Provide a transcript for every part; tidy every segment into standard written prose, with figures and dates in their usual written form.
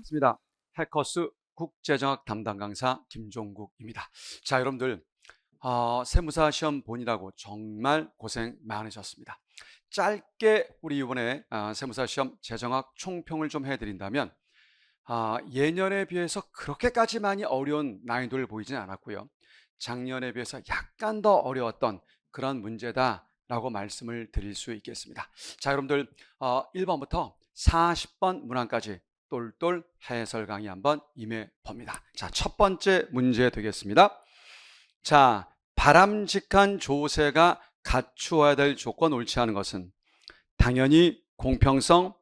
반갑습니다. 해커스 국제정학 담당 강사 김종국입니다. 자, 여러분들 세무사 시험 보느라고 정말 고생 많으셨습니다. 짧게 우리 이번에 세무사 시험 재정학 총평을 좀 해드린다면 예년에 비해서 그렇게까지 많이 어려운 난이도를 보이지는 않았고요. 작년에 비해서 약간 더 어려웠던 그런 문제다라고 말씀을 드릴 수 있겠습니다. 자, 여러분들 1번부터 40번 문항까지 똘똘 해설 강의 한번 임해 봅니다. 자, 첫 번째 문제 되겠습니다. 자, 바람직한 조세가 갖추어야 될 조건 옳지 않은 것은 당연히 공평성,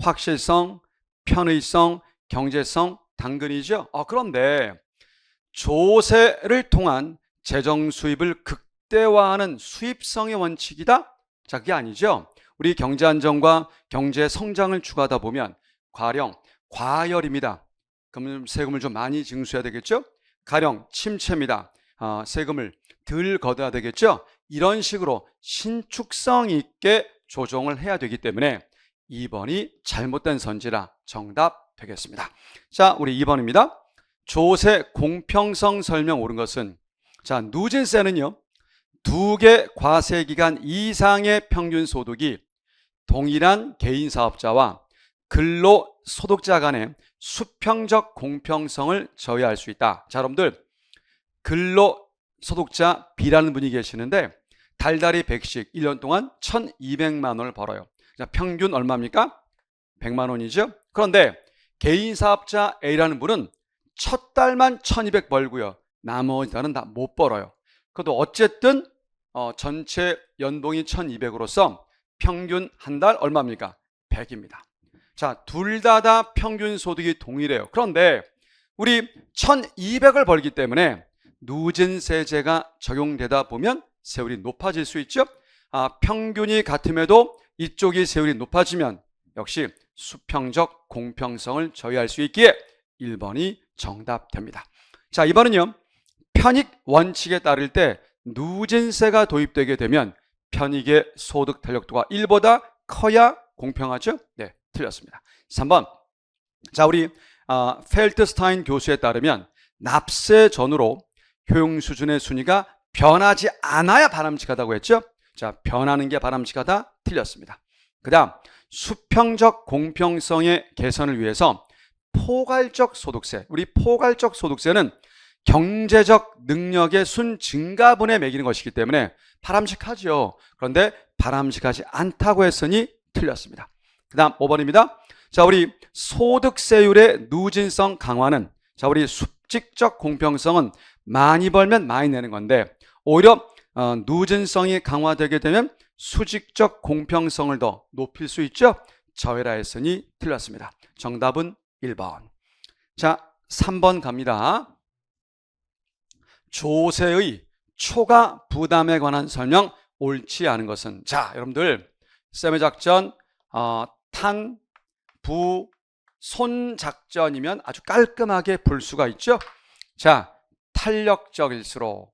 확실성, 편의성, 경제성, 당근이죠. 그런데 조세를 통한 재정 수입을 극대화하는 수입성의 원칙이다? 자, 그게 아니죠. 우리 경제 안정과 경제 성장을 추구하다 보면 가령 과열입니다. 그러면 세금을 좀 많이 징수해야 되겠죠. 가령 침체입니다. 세금을 덜 걷어야 되겠죠. 이런 식으로 신축성 있게 조정을 해야 되기 때문에 2번이 잘못된 선지라 정답 되겠습니다. 자, 우리 2번입니다. 조세 공평성 설명 옳은 것은, 자, 누진세는요, 2개 과세기간 이상의 평균 소득이 동일한 개인 사업자와 근로소득자 간의 수평적 공평성을 저해할 수 있다. 자, 여러분들 근로소득자 B라는 분이 계시는데 달달이 100씩 1년 동안 1200만 원을 벌어요. 자, 평균 얼마입니까? 100만 원이죠. 그런데 개인 사업자 A라는 분은 첫 달만 1200 벌고요. 나머지 달은 다 못 벌어요. 그래도 어쨌든 전체 연봉이 1200으로서 평균 한 달 얼마입니까? 100입니다. 자, 둘 다 평균 소득이 동일해요. 그런데 우리 1200을 벌기 때문에 누진세제가 적용되다 보면 세율이 높아질 수 있죠. 평균이 같음에도 이쪽이 세율이 높아지면 역시 수평적 공평성을 저해할 수 있기에 1번이 정답됩니다. 자, 2번은요. 편익 원칙에 따를 때 누진세가 도입되게 되면 편익의 소득 탄력도가 1보다 커야 공평하죠? 네, 틀렸습니다. 3번. 자, 우리 펠트스타인 교수에 따르면 납세 전후로 효용 수준의 순위가 변하지 않아야 바람직하다고 했죠? 자, 변하는 게 바람직하다? 틀렸습니다. 그 다음 수평적 공평성의 개선을 위해서 포괄적 소득세, 우리 포괄적 소득세는 경제적 능력의 순 증가분에 매기는 것이기 때문에 바람직하죠. 그런데 바람직하지 않다고 했으니 틀렸습니다. 그 다음 5번입니다. 자, 우리 소득세율의 누진성 강화는, 자, 우리 수직적 공평성은 많이 벌면 많이 내는 건데 오히려 누진성이 강화되게 되면 수직적 공평성을 더 높일 수 있죠. 저해라 했으니 틀렸습니다. 정답은 1번. 자, 3번 갑니다. 조세의 초과 부담에 관한 설명 옳지 않은 것은, 자, 여러분들 쌤의 작전 탄, 부, 손 작전이면 아주 깔끔하게 볼 수가 있죠. 자, 탄력적일수록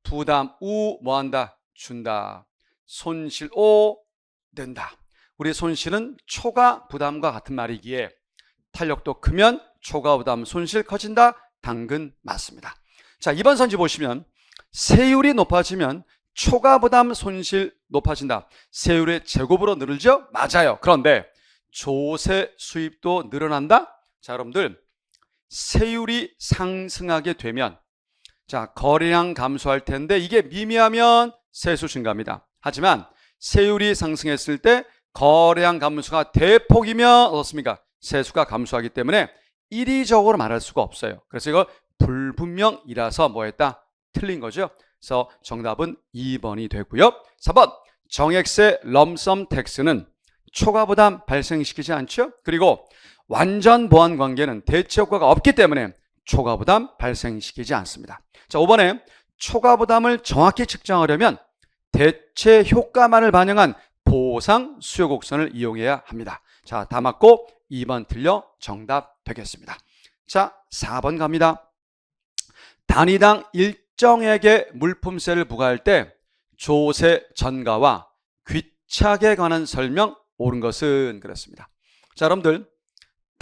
부담 우 뭐한다? 준다. 손실 오 낸다. 우리 손실은 초과 부담과 같은 말이기에 탄력도 크면 초과 부담 손실 커진다. 당근 맞습니다. 자, 2번 선지 보시면 세율이 높아지면 초과 부담 손실 높아진다. 세율의 제곱으로 늘죠? 맞아요. 그런데 조세 수입도 늘어난다? 자, 여러분들 세율이 상승하게 되면, 자, 거래량 감소할 텐데 이게 미미하면 세수 증가입니다. 하지만 세율이 상승했을 때 거래량 감소가 대폭이면 어떻습니까? 세수가 감소하기 때문에 이리적으로 말할 수가 없어요. 그래서 이거 불분명이라서 뭐했다? 틀린 거죠. 그래서 정답은 2번이 되고요. 4번 정액세 럼섬 텍스는 초과 부담 발생시키지 않죠. 그리고 완전 보완 관계는 대체 효과가 없기 때문에 초과 부담 발생시키지 않습니다. 자, 5번에 초과 부담을 정확히 측정하려면 대체 효과만을 반영한 보상 수요 곡선을 이용해야 합니다. 자, 다 맞고 2번 틀려 정답 되겠습니다. 자, 4번 갑니다. 단위당 일정액의 물품세를 부과할 때 조세 전가와 귀착에 관한 설명 옳은 것은 그렇습니다. 자, 여러분들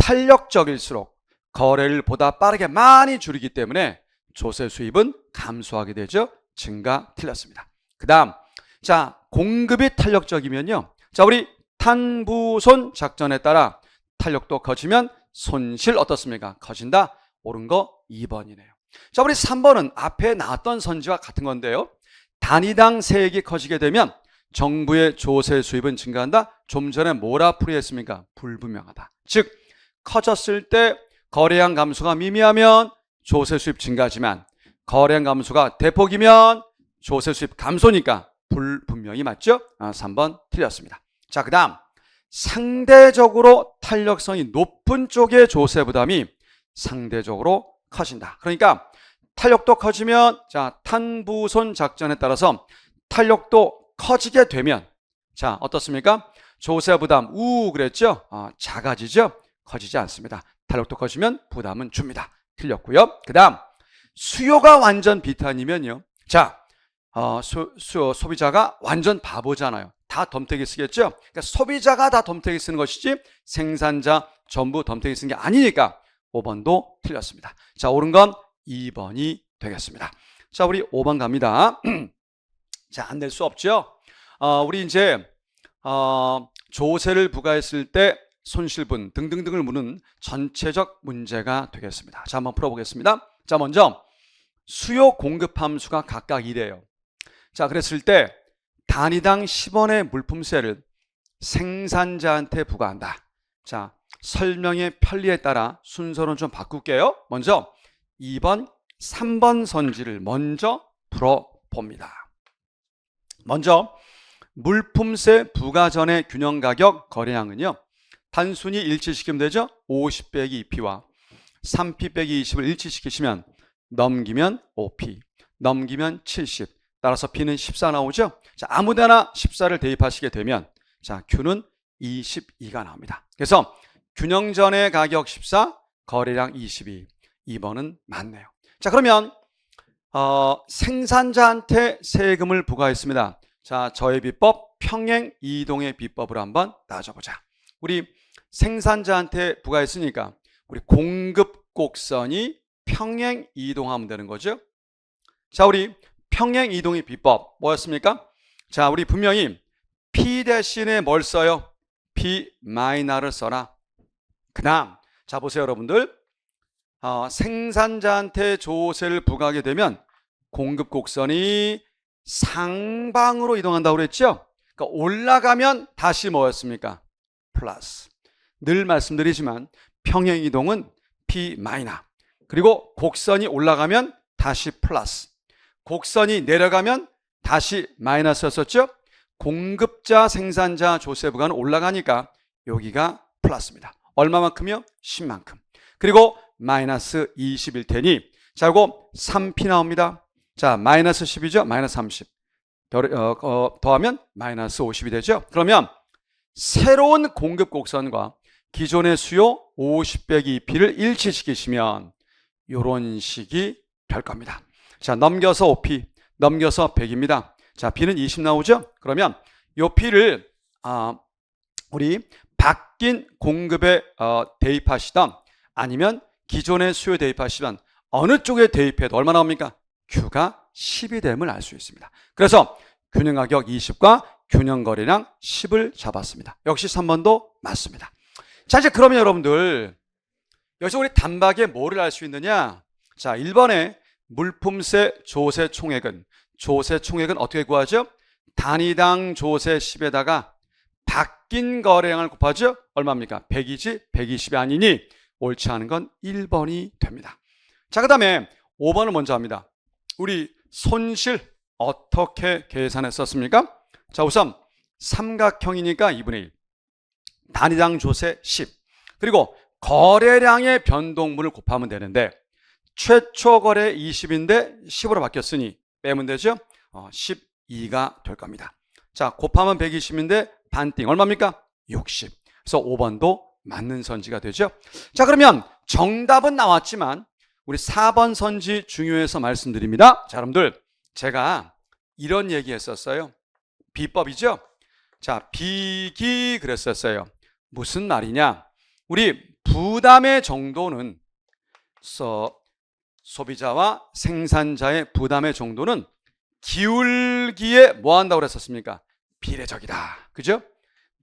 탄력적일수록 거래를 보다 빠르게 많이 줄이기 때문에 조세 수입은 감소하게 되죠. 증가 틀렸습니다. 그 다음, 자, 공급이 탄력적이면요. 자, 우리 탄부손 작전에 따라 탄력도 커지면 손실 어떻습니까? 커진다. 옳은 거 2번이네요. 자, 우리 3번은 앞에 나왔던 선지와 같은 건데요. 단위당 세액이 커지게 되면 정부의 조세 수입은 증가한다. 좀 전에 뭐라 풀이했습니까? 불분명하다. 즉, 커졌을 때 거래량 감소가 미미하면 조세 수입 증가지만 거래량 감소가 대폭이면 조세 수입 감소니까 불분명히 맞죠? 3번 틀렸습니다. 자, 그 다음 상대적으로 탄력성이 높은 쪽의 조세 부담이 상대적으로 커진다. 그러니까 탄력도 커지면 자, 탄부손 작전에 따라서 탄력도 커지게 되면 자, 어떻습니까? 조세 부담 그랬죠? 작아지죠? 커지지 않습니다. 탄력도 커지면 부담은 줍니다. 틀렸고요. 그 다음 수요가 완전 비탄이면요. 자, 소비자가 완전 바보잖아요. 다 덤태기 쓰겠죠? 그러니까 소비자가 다 덤태기 쓰는 것이지 생산자 전부 덤태기 쓰는 게 아니니까 5번도 틀렸습니다. 자, 옳은 건 2번이 되겠습니다. 자, 우리 5번 갑니다. 자, 안 될 수 없죠? 우리 이제 조세를 부과했을 때 손실분 등등등을 묻는 전체적 문제가 되겠습니다. 자, 한번 풀어보겠습니다. 자, 먼저 수요 공급 함수가 각각 이래요. 자, 그랬을 때 단위당 10원의 물품세를 생산자한테 부과한다. 자, 설명의 편리에 따라 순서는 좀 바꿀게요. 먼저 2번, 3번 선지를 먼저 풀어봅니다. 먼저 물품세 부과 전의 균형가격 거래량은요. 단순히 일치시키면 되죠. 50 빼기 2P와 3P 빼기 20을 일치시키시면 넘기면 5P, 넘기면 70. 따라서 P는 14 나오죠. 자, 아무데나 14를 대입하시게 되면 자, Q는 22가 나옵니다. 그래서 균형전의 가격 14, 거래량 22. 2번은 맞네요. 자, 그러면 생산자한테 세금을 부과했습니다. 자, 저의 비법 평행 이동의 비법으로 한번 따져보자. 우리 생산자한테 부과했으니까 우리 공급 곡선이 평행 이동하면 되는 거죠. 자, 우리 평행 이동의 비법 뭐였습니까? 자, 우리 분명히 P 대신에 뭘 써요? P 마이너를 써라. 그 다음 자, 보세요 여러분들. 생산자한테 조세를 부과하게 되면 공급 곡선이 상방으로 이동한다고 그랬죠? 그러니까 올라가면 다시 뭐였습니까? 플러스. 늘 말씀드리지만 평행 이동은 P 마이너. 그리고 곡선이 올라가면 다시 플러스. 곡선이 내려가면 다시 마이너스였었죠? 공급자 생산자 조세 부과는 올라가니까 여기가 플러스입니다. 얼마만큼이요? 10만큼. 그리고 마이너스 20일 테니 자, 이거 3P 나옵니다. 자, 마이너스 10이죠? 마이너스 30. 더하면 마이너스 50이 되죠? 그러면 새로운 공급 곡선과 기존의 수요 50 빼기 2P를 일치시키시면 이런 식이 될 겁니다. 자, 넘겨서 5P, 넘겨서 100입니다. 자, P는 20 나오죠? 그러면 이 P를 우리 바뀐 공급에 대입하시던 아니면 기존의 수요에 대입하시던 어느 쪽에 대입해도 얼마 나옵니까? Q가 10이 됨을 알 수 있습니다. 그래서 균형가격 20과 균형거래량 10을 잡았습니다. 역시 3번도 맞습니다. 자, 이제 그러면 여러분들 여기서 우리 단박에 뭐를 알 수 있느냐? 자, 1번에 물품세 조세 총액은 어떻게 구하죠? 단위당 조세 10에다가 바뀐 거래량을 곱하죠? 얼마입니까? 100이지 120이 아니니 옳지 않은 건 1번이 됩니다. 자, 그 다음에 5번을 먼저 합니다. 우리 손실 어떻게 계산했었습니까? 자, 우선 삼각형이니까 2분의 1. 단위당 조세 10. 그리고 거래량의 변동분을 곱하면 되는데 최초 거래 20인데 10으로 바뀌었으니 빼면 되죠? 12가 될 겁니다. 자, 곱하면 120인데 반띵 얼마입니까? 60. 그래서 5번도 맞는 선지가 되죠. 자, 그러면 정답은 나왔지만 우리 4번 선지 중요해서 말씀드립니다. 자, 여러분들 제가 이런 얘기 했었어요. 비법이죠. 자, 비기 그랬었어요. 무슨 말이냐? 우리 부담의 정도는 소비자와 생산자의 부담의 정도는 기울기에 뭐 한다고 그랬었습니까? 비례적이다. 그죠?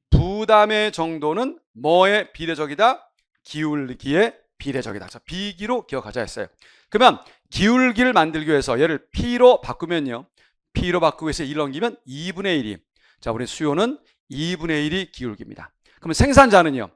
부담의 정도는 뭐에 비례적이다? 기울기에 비례적이다. 자, 비기로 기억하자 했어요. 그러면 기울기를 만들기 위해서 얘를 P로 바꾸면요. P로 바꾸기 위해서 1 넘기면 2분의 1이. 자, 우리 수요는 2분의 1이 기울기입니다. 그러면 생산자는요.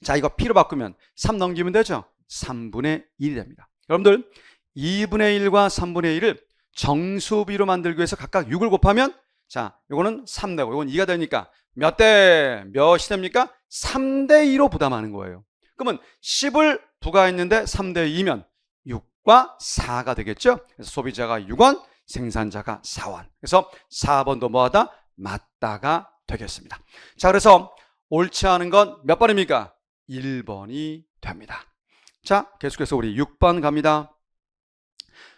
자, 이거 P로 바꾸면 3 넘기면 되죠? 3분의 1이 됩니다. 여러분들 2분의 1과 3분의 1을 정수비로 만들기 위해서 각각 6을 곱하면 자, 요거는 3되고 요건 2가 되니까 몇이 됩니까? 3대 2로 부담하는 거예요. 그러면 10을 부과했는데 3대 2면 6과 4가 되겠죠? 그래서 소비자가 6원, 생산자가 4원. 그래서 4번도 뭐하다? 맞다가 되겠습니다. 자, 그래서 옳지 않은 건 몇 번입니까? 1번이 됩니다. 자, 계속해서 우리 6번 갑니다.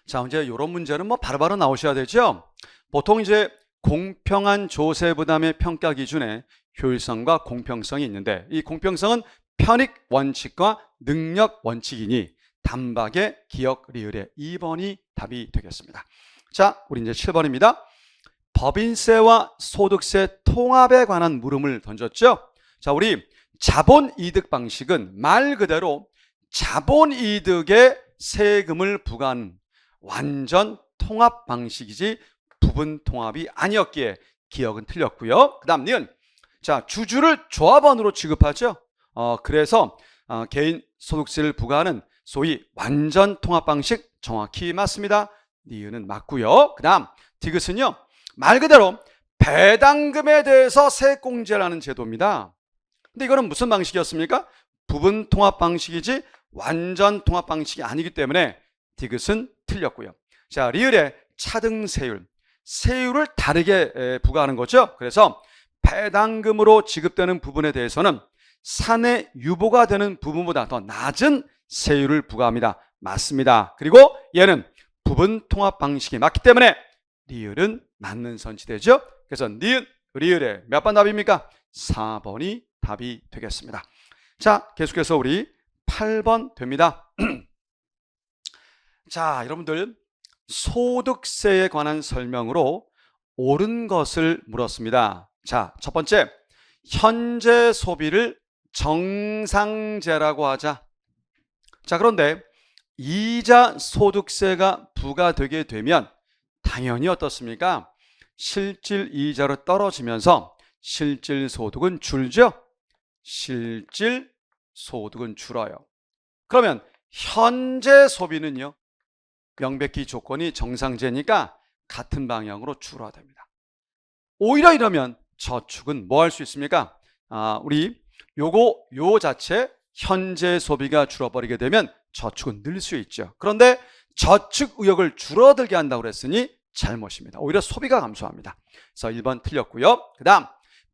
자, 이제 이런 문제는 뭐 바로바로 나오셔야 되죠? 보통 이제 공평한 조세 부담의 평가 기준에 효율성과 공평성이 있는데 이 공평성은 편익 원칙과 능력 원칙이니 단박에 기억 리을의 2번이 답이 되겠습니다. 자, 우리 이제 7번입니다. 법인세와 소득세 통합에 관한 물음을 던졌죠? 자, 우리 자본이득 방식은 말 그대로 자본이득에 세금을 부과한 완전 통합 방식이지 부분 통합이 아니었기에 기억은 틀렸고요. 그 다음 니은. 자, 주주를 조합원으로 취급하죠. 그래서 개인 소득세를 부과하는 소위 완전 통합 방식 정확히 맞습니다. 니은은 맞고요. 그 다음 디귿은요. 말 그대로 배당금에 대해서 세액공제를 하는 제도입니다. 근데 이거는 무슨 방식이었습니까? 부분 통합 방식이지 완전 통합 방식이 아니기 때문에 디귿은 틀렸고요. 자, 리을의 차등세율. 세율을 다르게 부과하는 거죠. 그래서 배당금으로 지급되는 부분에 대해서는 사내 유보가 되는 부분보다 더 낮은 세율을 부과합니다. 맞습니다. 그리고 얘는 부분 통합 방식이 맞기 때문에 리을은 맞는 선지되죠. 그래서 니은, 리을의 몇 번 답입니까? 4번이 답이 되겠습니다. 자, 계속해서 우리 8번 됩니다. 자, 여러분들 소득세에 관한 설명으로 옳은 것을 물었습니다. 자, 첫 번째, 현재 소비를 정상재라고 하자. 자, 그런데 이자 소득세가 부과되게 되면 당연히 어떻습니까? 실질 이자로 떨어지면서 실질 소득은 줄죠? 실질 소득은 줄어요. 그러면 현재 소비는요? 명백히 조건이 정상재니까 같은 방향으로 줄어듭니다. 오히려 이러면 저축은 뭐 할 수 있습니까? 우리 요 자체 현재 소비가 줄어버리게 되면 저축은 늘 수 있죠. 그런데 저축 의욕을 줄어들게 한다고 그랬으니 잘못입니다. 오히려 소비가 감소합니다. 그래서 1번 틀렸고요. 그 다음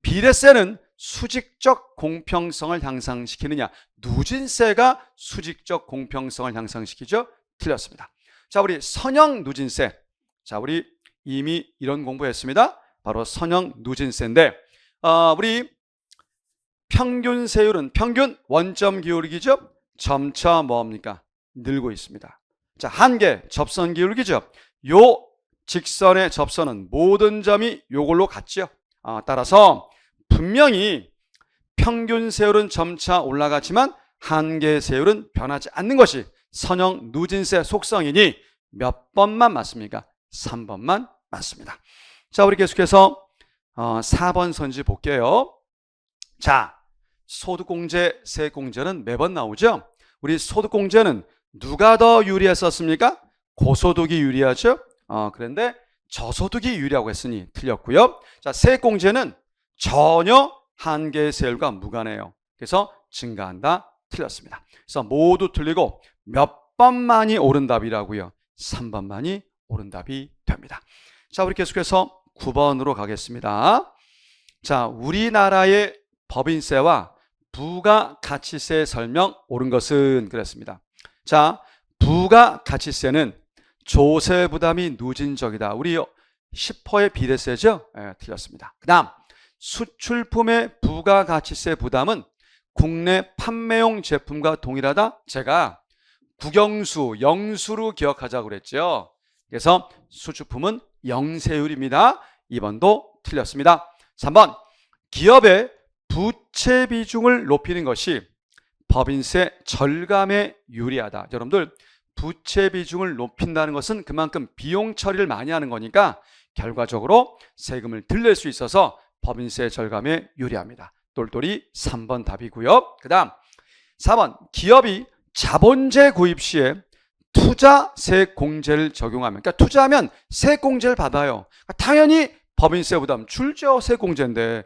비례세는 수직적 공평성을 향상시키느냐? 누진세가 수직적 공평성을 향상시키죠? 틀렸습니다. 자, 우리 선형 누진세. 자, 우리 이미 이런 공부했습니다. 바로 선형 누진세인데 우리 평균 세율은 평균 원점 기울기죠? 점차 뭡니까? 늘고 있습니다. 자, 한계 접선 기울기죠? 요 직선의 접선은 모든 점이 요걸로 같죠? 따라서 분명히 평균 세율은 점차 올라가지만 한계 세율은 변하지 않는 것이 선형 누진세 속성이니 몇 번만 맞습니까? 3번만 맞습니다. 자, 우리 계속해서 4번 선지 볼게요. 자, 소득공제, 세액공제는 매번 나오죠? 우리 소득공제는 누가 더 유리했었습니까? 고소득이 유리하죠? 그런데 저소득이 유리하고 했으니 틀렸고요. 자, 세액공제는 전혀 한계 세율과 무관해요. 그래서 증가한다. 틀렸습니다. 그래서 모두 틀리고 몇 번만이 옳은 답이라고요? 3번만이 옳은 답이 됩니다. 자, 우리 계속해서 9번으로 가겠습니다. 자, 우리나라의 법인세와 부가가치세 설명 옳은 것은 그랬습니다. 자, 부가가치세는 조세 부담이 누진적이다. 우리 10%의 비례세죠? 틀렸습니다. 그 다음 수출품의 부가가치세 부담은 국내 판매용 제품과 동일하다? 제가 국영수, 영수로 기억하자고 그랬죠. 그래서 수주품은 영세율입니다. 2번도 틀렸습니다. 3번, 기업의 부채 비중을 높이는 것이 법인세 절감에 유리하다. 여러분들, 부채 비중을 높인다는 것은 그만큼 비용 처리를 많이 하는 거니까 결과적으로 세금을 덜 낼 수 있어서 법인세 절감에 유리합니다. 똘똘이 3번 답이고요. 그 다음 4번, 기업이 자본재 구입 시에 투자세 공제를 적용하면, 그러니까 투자하면 세공제를 받아요. 당연히 법인세 부담 줄죠. 세공제인데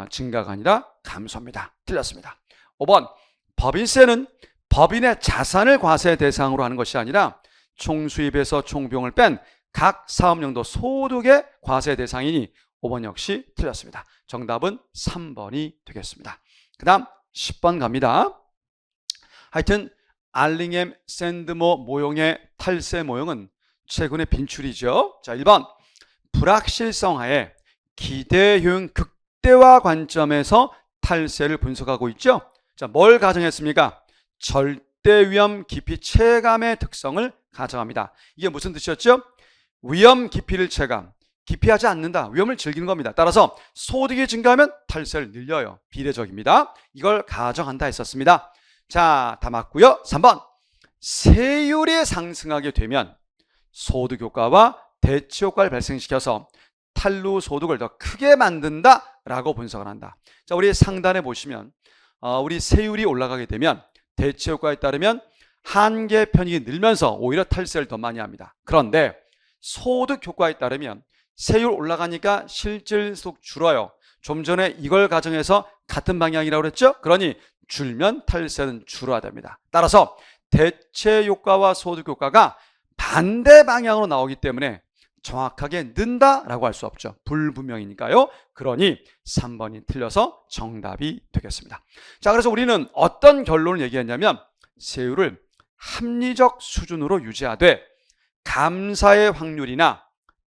증가가 아니라 감소합니다. 틀렸습니다. 5번, 법인세는 법인의 자산을 과세 대상으로 하는 것이 아니라 총수입에서 총비용을 뺀 각 사업용도 소득의 과세 대상이니 5번 역시 틀렸습니다. 정답은 3번이 되겠습니다. 그 다음 10번 갑니다. 하여튼 알링엠 샌드모 모형의 탈세 모형은 최근의 빈출이죠. 자, 1번, 불확실성하에 기대 효용 극대화 관점에서 탈세를 분석하고 있죠. 자, 뭘 가정했습니까? 절대 위험 깊이 체감의 특성을 가정합니다. 이게 무슨 뜻이었죠? 위험 깊이를 체감, 기피하지 않는다. 위험을 즐기는 겁니다. 따라서 소득이 증가하면 탈세를 늘려요. 비례적입니다. 이걸 가정한다 했었습니다. 자, 다 맞고요. 3번, 세율이 상승하게 되면 소득 효과와 대치 효과를 발생시켜서 탈루 소득을 더 크게 만든다라고 분석을 한다. 자, 우리 상단에 보시면 우리 세율이 올라가게 되면 대치 효과에 따르면 한계 편익이 늘면서 오히려 탈세를 더 많이 합니다. 그런데 소득 효과에 따르면 세율 올라가니까 실질소득 줄어요. 좀 전에 이걸 가정해서 같은 방향이라고 그랬죠? 그러니 줄면 탈세는 줄어야 됩니다. 따라서 대체 효과와 소득 효과가 반대 방향으로 나오기 때문에 정확하게 는다라고 할 수 없죠. 불분명이니까요. 그러니 3번이 틀려서 정답이 되겠습니다. 자, 그래서 우리는 어떤 결론을 얘기했냐면 세율을 합리적 수준으로 유지하되 감사의 확률이나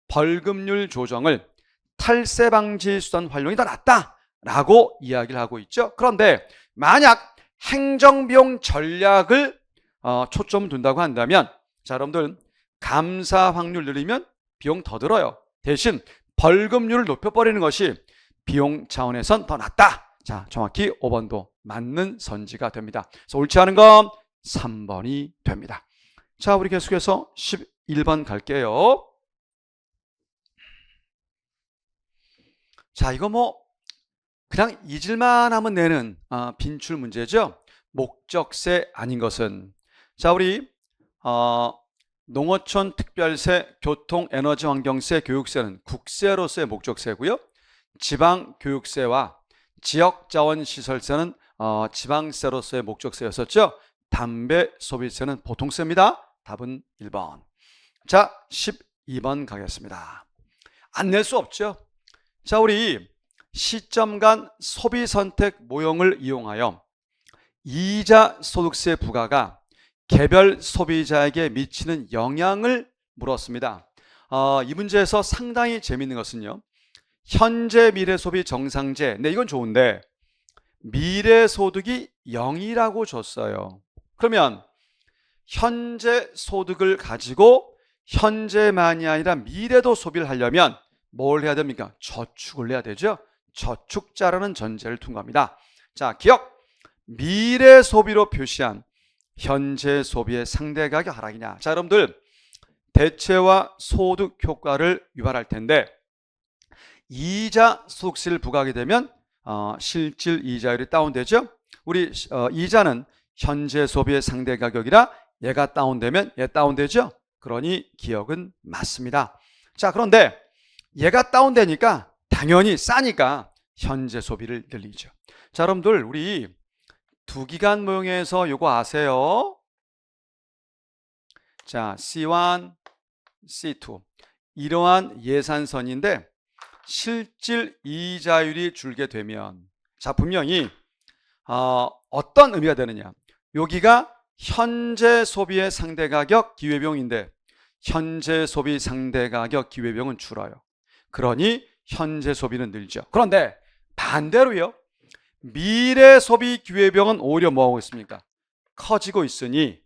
벌금률 조정을 탈세 방지 수단 활용이 더 낫다라고 이야기를 하고 있죠. 그런데 만약 행정비용 전략을 초점 둔다고 한다면, 자, 여러분들, 감사 확률 늘리면 비용 더 들어요. 대신 벌금률을 높여버리는 것이 비용 차원에선 더 낫다. 자, 정확히 5번도 맞는 선지가 됩니다. 그래서 옳지 않은 건 3번이 됩니다. 자, 우리 계속해서 11번 갈게요. 자, 이거 뭐 그냥 잊을만 하면 내는 빈출 문제죠. 목적세 아닌 것은, 자, 우리 농어촌 특별세, 교통, 에너지, 환경세, 교육세는 국세로서의 목적세고요. 지방교육세와 지역자원시설세는 지방세로서의 목적세였었죠. 담배 소비세는 보통세입니다. 답은 1번. 자, 12번 가겠습니다. 안 낼 수 없죠. 자, 우리 시점 간 소비선택 모형을 이용하여 이자 소득세 부과가 개별 소비자에게 미치는 영향을 물었습니다. 이 문제에서 상당히 재미있는 것은요, 현재 미래소비 정상제, 네, 이건 좋은데 미래소득이 0이라고 줬어요. 그러면 현재 소득을 가지고 현재만이 아니라 미래도 소비를 하려면 뭘 해야 됩니까? 저축을 해야 되죠. 저축자라는 전제를 통과합니다. 자, 기억! 미래 소비로 표시한 현재 소비의 상대 가격 하락이냐. 자, 여러분들, 대체와 소득 효과를 유발할 텐데 이자 소득세를 부과하게 되면 실질 이자율이 다운되죠. 우리 이자는 현재 소비의 상대 가격이라 얘가 다운되면 얘 다운되죠. 그러니 기억은 맞습니다. 자, 그런데 얘가 다운되니까 당연히 싸니까 현재 소비를 늘리죠. 자, 여러분들, 우리 두기간 모형에서 요거 아세요? 자, C1, C2 이러한 예산선인데 실질 이자율이 줄게 되면, 자, 분명히 어떤 의미가 되느냐, 여기가 현재 소비의 상대 가격 기회비용인데 현재 소비 상대 가격 기회비용은 줄어요. 그러니 현재 소비는 늘죠. 그런데 반대로요, 미래 소비 기회비용은 오히려 뭐하고 있습니까? 커지고 있으니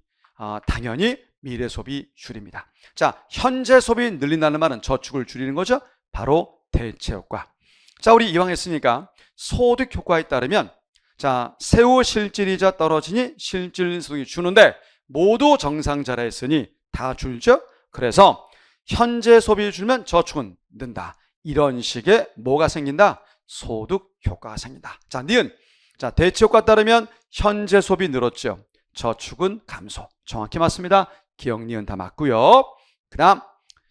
당연히 미래 소비 줄입니다. 자, 현재 소비 늘린다는 말은 저축을 줄이는 거죠. 바로 대체 효과. 자, 우리 이왕 했으니까 소득 효과에 따르면 자, 세후 실질이자 떨어지니 실질 소득이 주는데 모두 정상자라 했으니 다 줄죠. 그래서 현재 소비 줄면 저축은 는다. 이런 식의 뭐가 생긴다? 소득 효과가 생긴다. 자, 니은. 자, 대체 효과 따르면 현재 소비 늘었죠. 저축은 감소. 정확히 맞습니다. 기억, 니은 다 맞고요. 그다음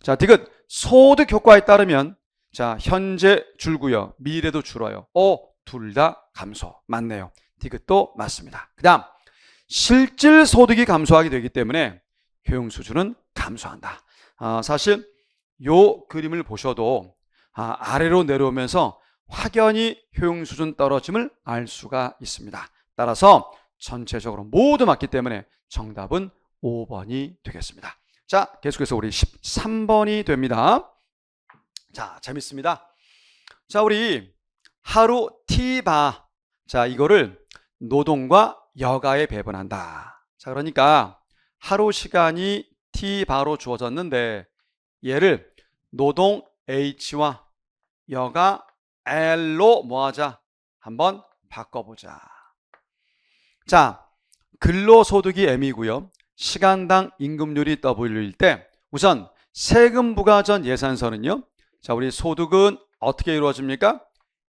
자, 디귿. 소득 효과에 따르면 자, 현재 줄고요. 미래도 줄어요. 둘 다 감소. 맞네요. 디귿도 맞습니다. 그다음 실질 소득이 감소하게 되기 때문에 효용 수준은 감소한다. 사실 요 그림을 보셔도 아래로 내려오면서 확연히 효용 수준 떨어짐을 알 수가 있습니다. 따라서 전체적으로 모두 맞기 때문에 정답은 5번이 되겠습니다. 자, 계속해서 우리 13번이 됩니다. 자, 재밌습니다. 자, 우리 하루 T바. 자, 이거를 노동과 여가에 배분한다. 자, 그러니까 하루 시간이 T바로 주어졌는데 얘를 노동 H와 여가 L로 뭐하자? 한번 바꿔보자. 자, 근로소득이 M이고요. 시간당 임금률이 W일 때 우선 세금 부과 전 예산서는요. 자, 우리 소득은 어떻게 이루어집니까?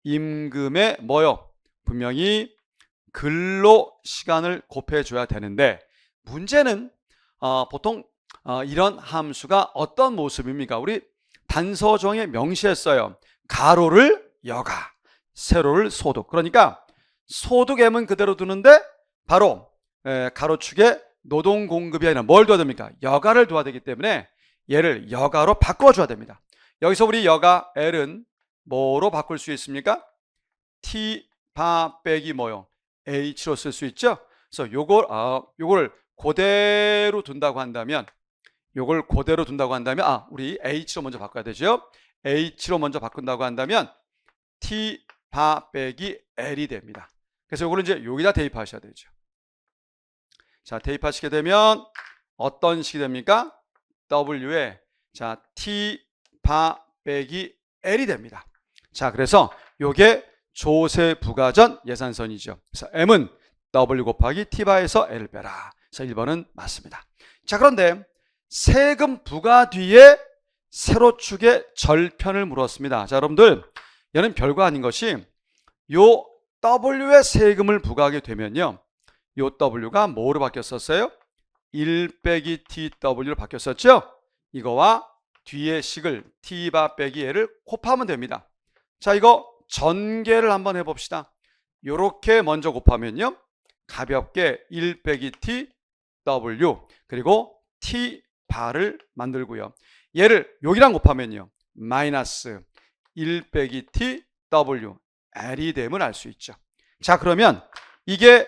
임금의 뭐요? 분명히 근로시간을 곱해줘야 되는데 문제는 보통 이런 함수가 어떤 모습입니까? 우리 단서조항에 명시했어요. 가로를 여가, 세로를 소득. 그러니까 소득 M은 그대로 두는데 바로 가로축에 노동 공급이 아니라 뭘 둬야 됩니까? 여가를 둬야 되기 때문에 얘를 여가로 바꿔줘야 됩니다. 여기서 우리 여가 L은 뭐로 바꿀 수 있습니까? T바 빼기 뭐요? H로 쓸 수 있죠? 그래서 요걸 그대로 둔다고 한다면 우리 H로 먼저 바꿔야 되죠? H로 먼저 바꾼다고 한다면 T바 빼기 L이 됩니다. 그래서 요거를 이제 여기다 대입하셔야 되죠. 자, 대입하시게 되면 어떤 식이 됩니까? W에 자, T바 빼기 L이 됩니다. 자, 그래서 요게 조세 부과 전 예산선이죠. 그래서 M은 W 곱하기 T바에서 L 빼라. 그래서 1번은 맞습니다. 자, 그런데 세금 부과 뒤에 세로축의 절편을 물었습니다. 자, 여러분들 얘는 별거 아닌 것이 요 W에 세금을 부과하게 되면요. 요 W가 뭐로 바뀌었었어요? 1 빼기 TW로 바뀌었었죠? 이거와 뒤에 식을 T바 빼기 L을 곱하면 됩니다. 자, 이거 전개를 한번 해봅시다. 요렇게 먼저 곱하면요. 가볍게 1 빼기 TW 그리고 T바를 만들고요. 얘를 여기랑 곱하면요. 마이너스 1 빼기 TW L이 됨을 알 수 있죠. 자, 그러면 이게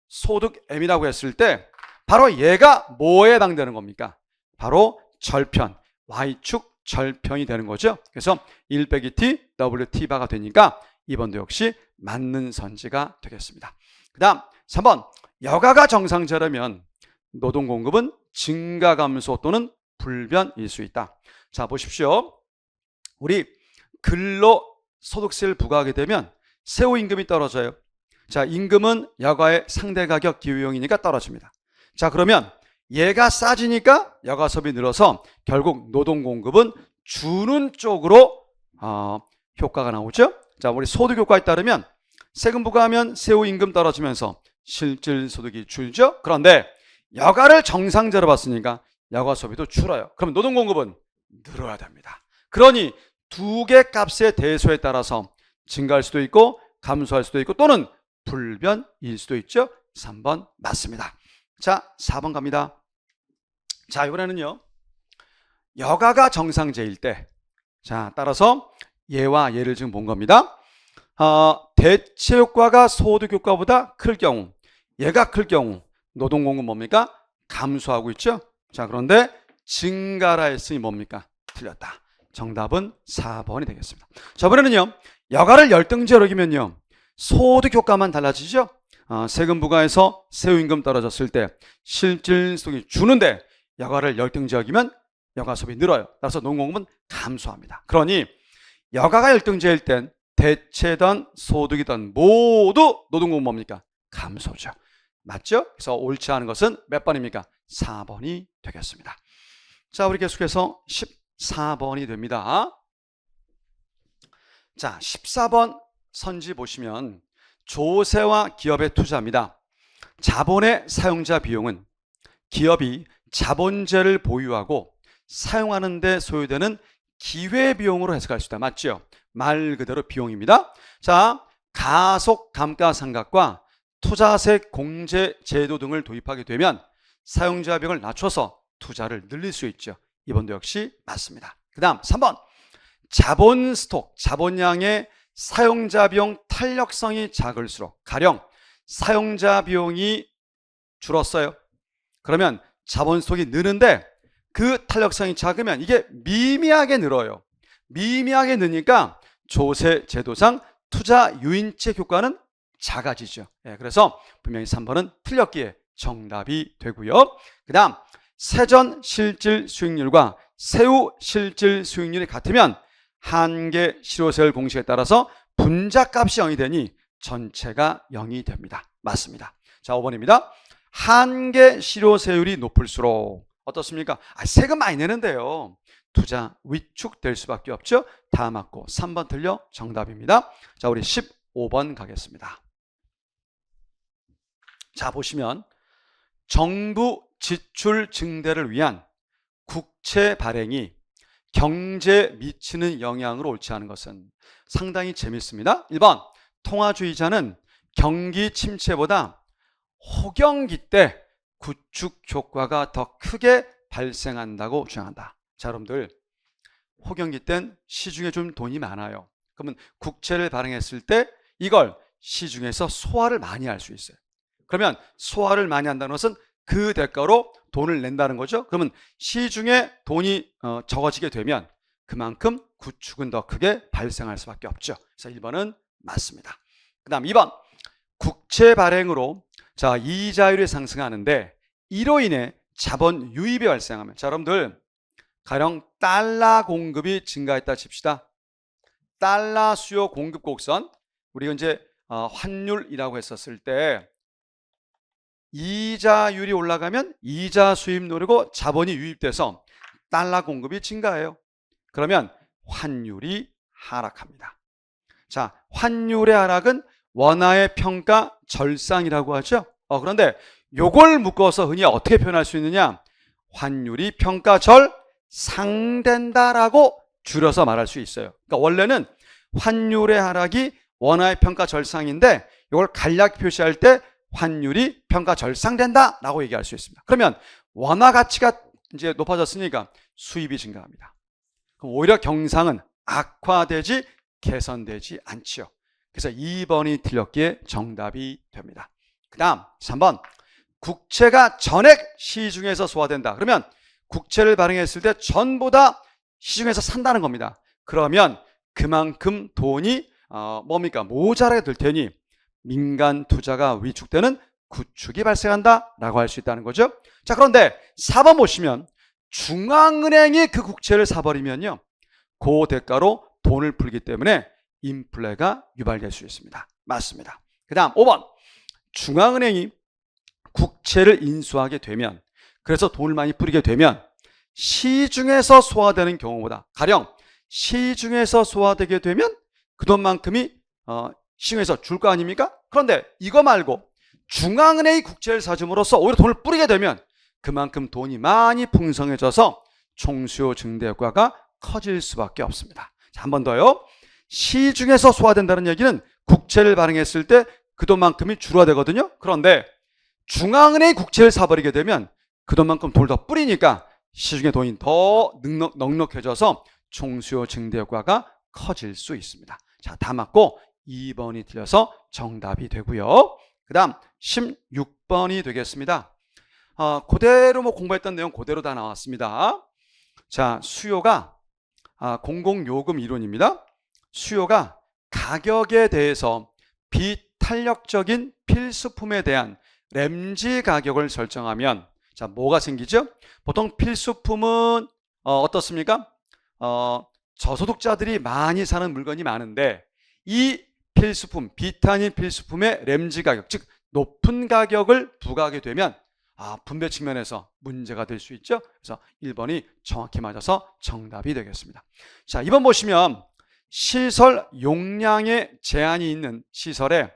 소득 M이라고 했을 때 바로 얘가 뭐에 해당되는 겁니까? 바로 절편, Y축 절편이 되는 거죠. 그래서 1 빼기 T, W T바가 되니까 2번도 역시 맞는 선지가 되겠습니다. 그 다음 3번 여가가 정상적이라면 노동 공급은 증가 감소 또는 불변일 수 있다. 자, 보십시오. 우리 근로소득세를 부과하게 되면 세후 임금이 떨어져요. 자, 임금은 여가의 상대 가격 기후용이니까 떨어집니다. 자, 그러면 얘가 싸지니까 여가 소비 늘어서 결국 노동 공급은 주는 쪽으로 효과가 나오죠. 자, 우리 소득 효과에 따르면 세금 부과하면 세후 임금 떨어지면서 실질 소득이 줄죠. 그런데 여가를 정상적으로 봤으니까 여가 소비도 줄어요. 그럼 노동 공급은 늘어야 됩니다. 그러니 두 개 값의 대소에 따라서 증가할 수도 있고 감소할 수도 있고 또는 불변일 수도 있죠. 3번 맞습니다. 자, 4번 갑니다. 자, 이번에는요. 여가가 정상제일 때 자, 따라서 얘와 얘를 지금 본 겁니다. 대체 효과가 소득 효과보다 클 경우 얘가 클 경우 노동 공급 뭡니까? 감소하고 있죠. 자, 그런데 증가라 했으니 뭡니까? 틀렸다. 정답은 4번이 되겠습니다. 자, 이번에는요. 여가를 열등제로 여기면요. 소득 효과만 달라지죠. 세금 부과해서 세후임금 떨어졌을 때 실질소득이 주는데 여가를 열등지역이면 여가 소비 늘어요. 따라서 노동공급은 감소합니다. 그러니 여가가 열등지일 땐 대체든 소득이든 모두 노동공급 뭡니까? 감소죠. 맞죠? 그래서 옳지 않은 것은 몇 번입니까? 4번이 되겠습니다. 자, 우리 계속해서 14번이 됩니다. 자, 14번 선지 보시면 조세와 기업의 투자입니다. 자본의 사용자 비용은 기업이 자본재를 보유하고 사용하는 데 소요되는 기회비용으로 해석할 수 있다. 맞죠? 말 그대로 비용입니다. 자, 가속 감가상각과 투자세 공제 제도 등을 도입하게 되면 사용자 비용을 낮춰서 투자를 늘릴 수 있죠. 이번도 역시 맞습니다. 그 다음 3번 자본 스톡, 자본량의 사용자 비용 탄력성이 작을수록 가령 사용자 비용이 줄었어요. 그러면 자본 스톡이 느는데 그 탄력성이 작으면 이게 미미하게 늘어요. 미미하게 느니까 조세 제도상 투자 유인책 효과는 작아지죠. 그래서 분명히 3번은 틀렸기에 정답이 되고요. 그 다음 세전 실질 수익률과 세후 실질 수익률이 같으면 한계 실효세율 공식에 따라서 분자값이 0이 되니 전체가 0이 됩니다. 맞습니다. 자, 5번입니다. 한계 실효세율이 높을수록 어떻습니까? 세금 많이 내는데요. 투자 위축될 수밖에 없죠. 다 맞고 3번 틀려 정답입니다. 자, 우리 15번 가겠습니다. 자, 보시면 정부 지출 증대를 위한 국채 발행이 경제에 미치는 영향으로 옳지 않은 것은 상당히 재밌습니다. 1번 통화주의자는 경기 침체보다 호경기 때 구축 효과가 더 크게 발생한다고 주장한다. 자, 여러분들 호경기 땐 시중에 좀 돈이 많아요. 그러면 국채를 발행했을 때 이걸 시중에서 소화를 많이 할 수 있어요. 그러면 소화를 많이 한다는 것은 그 대가로 돈을 낸다는 거죠. 그러면 시중에 돈이 적어지게 되면 그만큼 구축은 더 크게 발생할 수밖에 없죠. 그래서 1번은 맞습니다. 그 다음 2번 국채 발행으로 자 이자율이 상승하는데 이로 인해 자본 유입이 발생하면 자 여러분들 가령 달러 공급이 증가했다 칩시다. 달러 수요 공급 곡선 우리가 이제 환율이라고 했었을 때 이자율이 올라가면 이자 수입 누르고 자본이 유입돼서 달러 공급이 증가해요. 그러면 환율이 하락합니다. 자, 환율의 하락은 원화의 평가 절상이라고 하죠. 그런데 요걸 묶어서 흔히 어떻게 표현할 수 있느냐? 환율이 평가 절상된다라고 줄여서 말할 수 있어요. 그러니까 원래는 환율의 하락이 원화의 평가 절상인데 이걸 간략히 표시할 때 환율이 평가 절상된다라고 얘기할 수 있습니다. 그러면 원화 가치가 이제 높아졌으니까 수입이 증가합니다. 그럼 오히려 경상은 악화되지 개선되지 않지요. 그래서 2번이 틀렸기에 정답이 됩니다. 그 다음 3번 국채가 전액 시중에서 소화된다. 그러면 국채를 발행했을 때 전부 다 시중에서 산다는 겁니다. 그러면 그만큼 돈이 뭡니까? 모자라게 될 테니 민간 투자가 위축되는 구축이 발생한다라고 할 수 있다는 거죠. 자, 그런데 4번 보시면 중앙은행이 그 국채를 사버리면요. 그 대가로 돈을 풀기 때문에 인플레가 유발될 수 있습니다. 맞습니다. 그 다음 5번 중앙은행이 국채를 인수하게 되면 그래서 돈을 많이 뿌리게 되면 시중에서 소화되는 경우보다 가령 시중에서 소화되게 되면 그 돈만큼이 시중에서 줄 거 아닙니까? 그런데 이거 말고 중앙은행이 국채를 사줌으로써 오히려 돈을 뿌리게 되면 그만큼 돈이 많이 풍성해져서 총수요 증대 효과가 커질 수밖에 없습니다. 자, 한 번 더요. 시중에서 소화된다는 얘기는 국채를 발행했을 때 그 돈만큼이 줄어들거든요. 그런데 중앙은행이 국채를 사버리게 되면 그 돈만큼 돈을 더 뿌리니까 시중에 돈이 더 넉넉해져서 총수요 증대 효과가 커질 수 있습니다. 자, 다 맞고 2번이 틀려서 정답이 되고요. 그 다음 16번이 되겠습니다. 그대로 공부했던 내용 그대로 다 나왔습니다. 자, 수요가 공공요금 이론입니다. 수요가 가격에 대해서 비탄력적인 필수품에 대한 램지 가격을 설정하면 자, 뭐가 생기죠? 보통 필수품은 어떻습니까? 저소득자들이 많이 사는 물건이 많은데 이 필수품, 비타민 필수품의 램지 가격, 즉 높은 가격을 부과하게 되면 분배 측면에서 문제가 될 수 있죠. 그래서 1번이 정확히 맞아서 정답이 되겠습니다. 자, 2번 보시면 시설 용량에 제한이 있는 시설에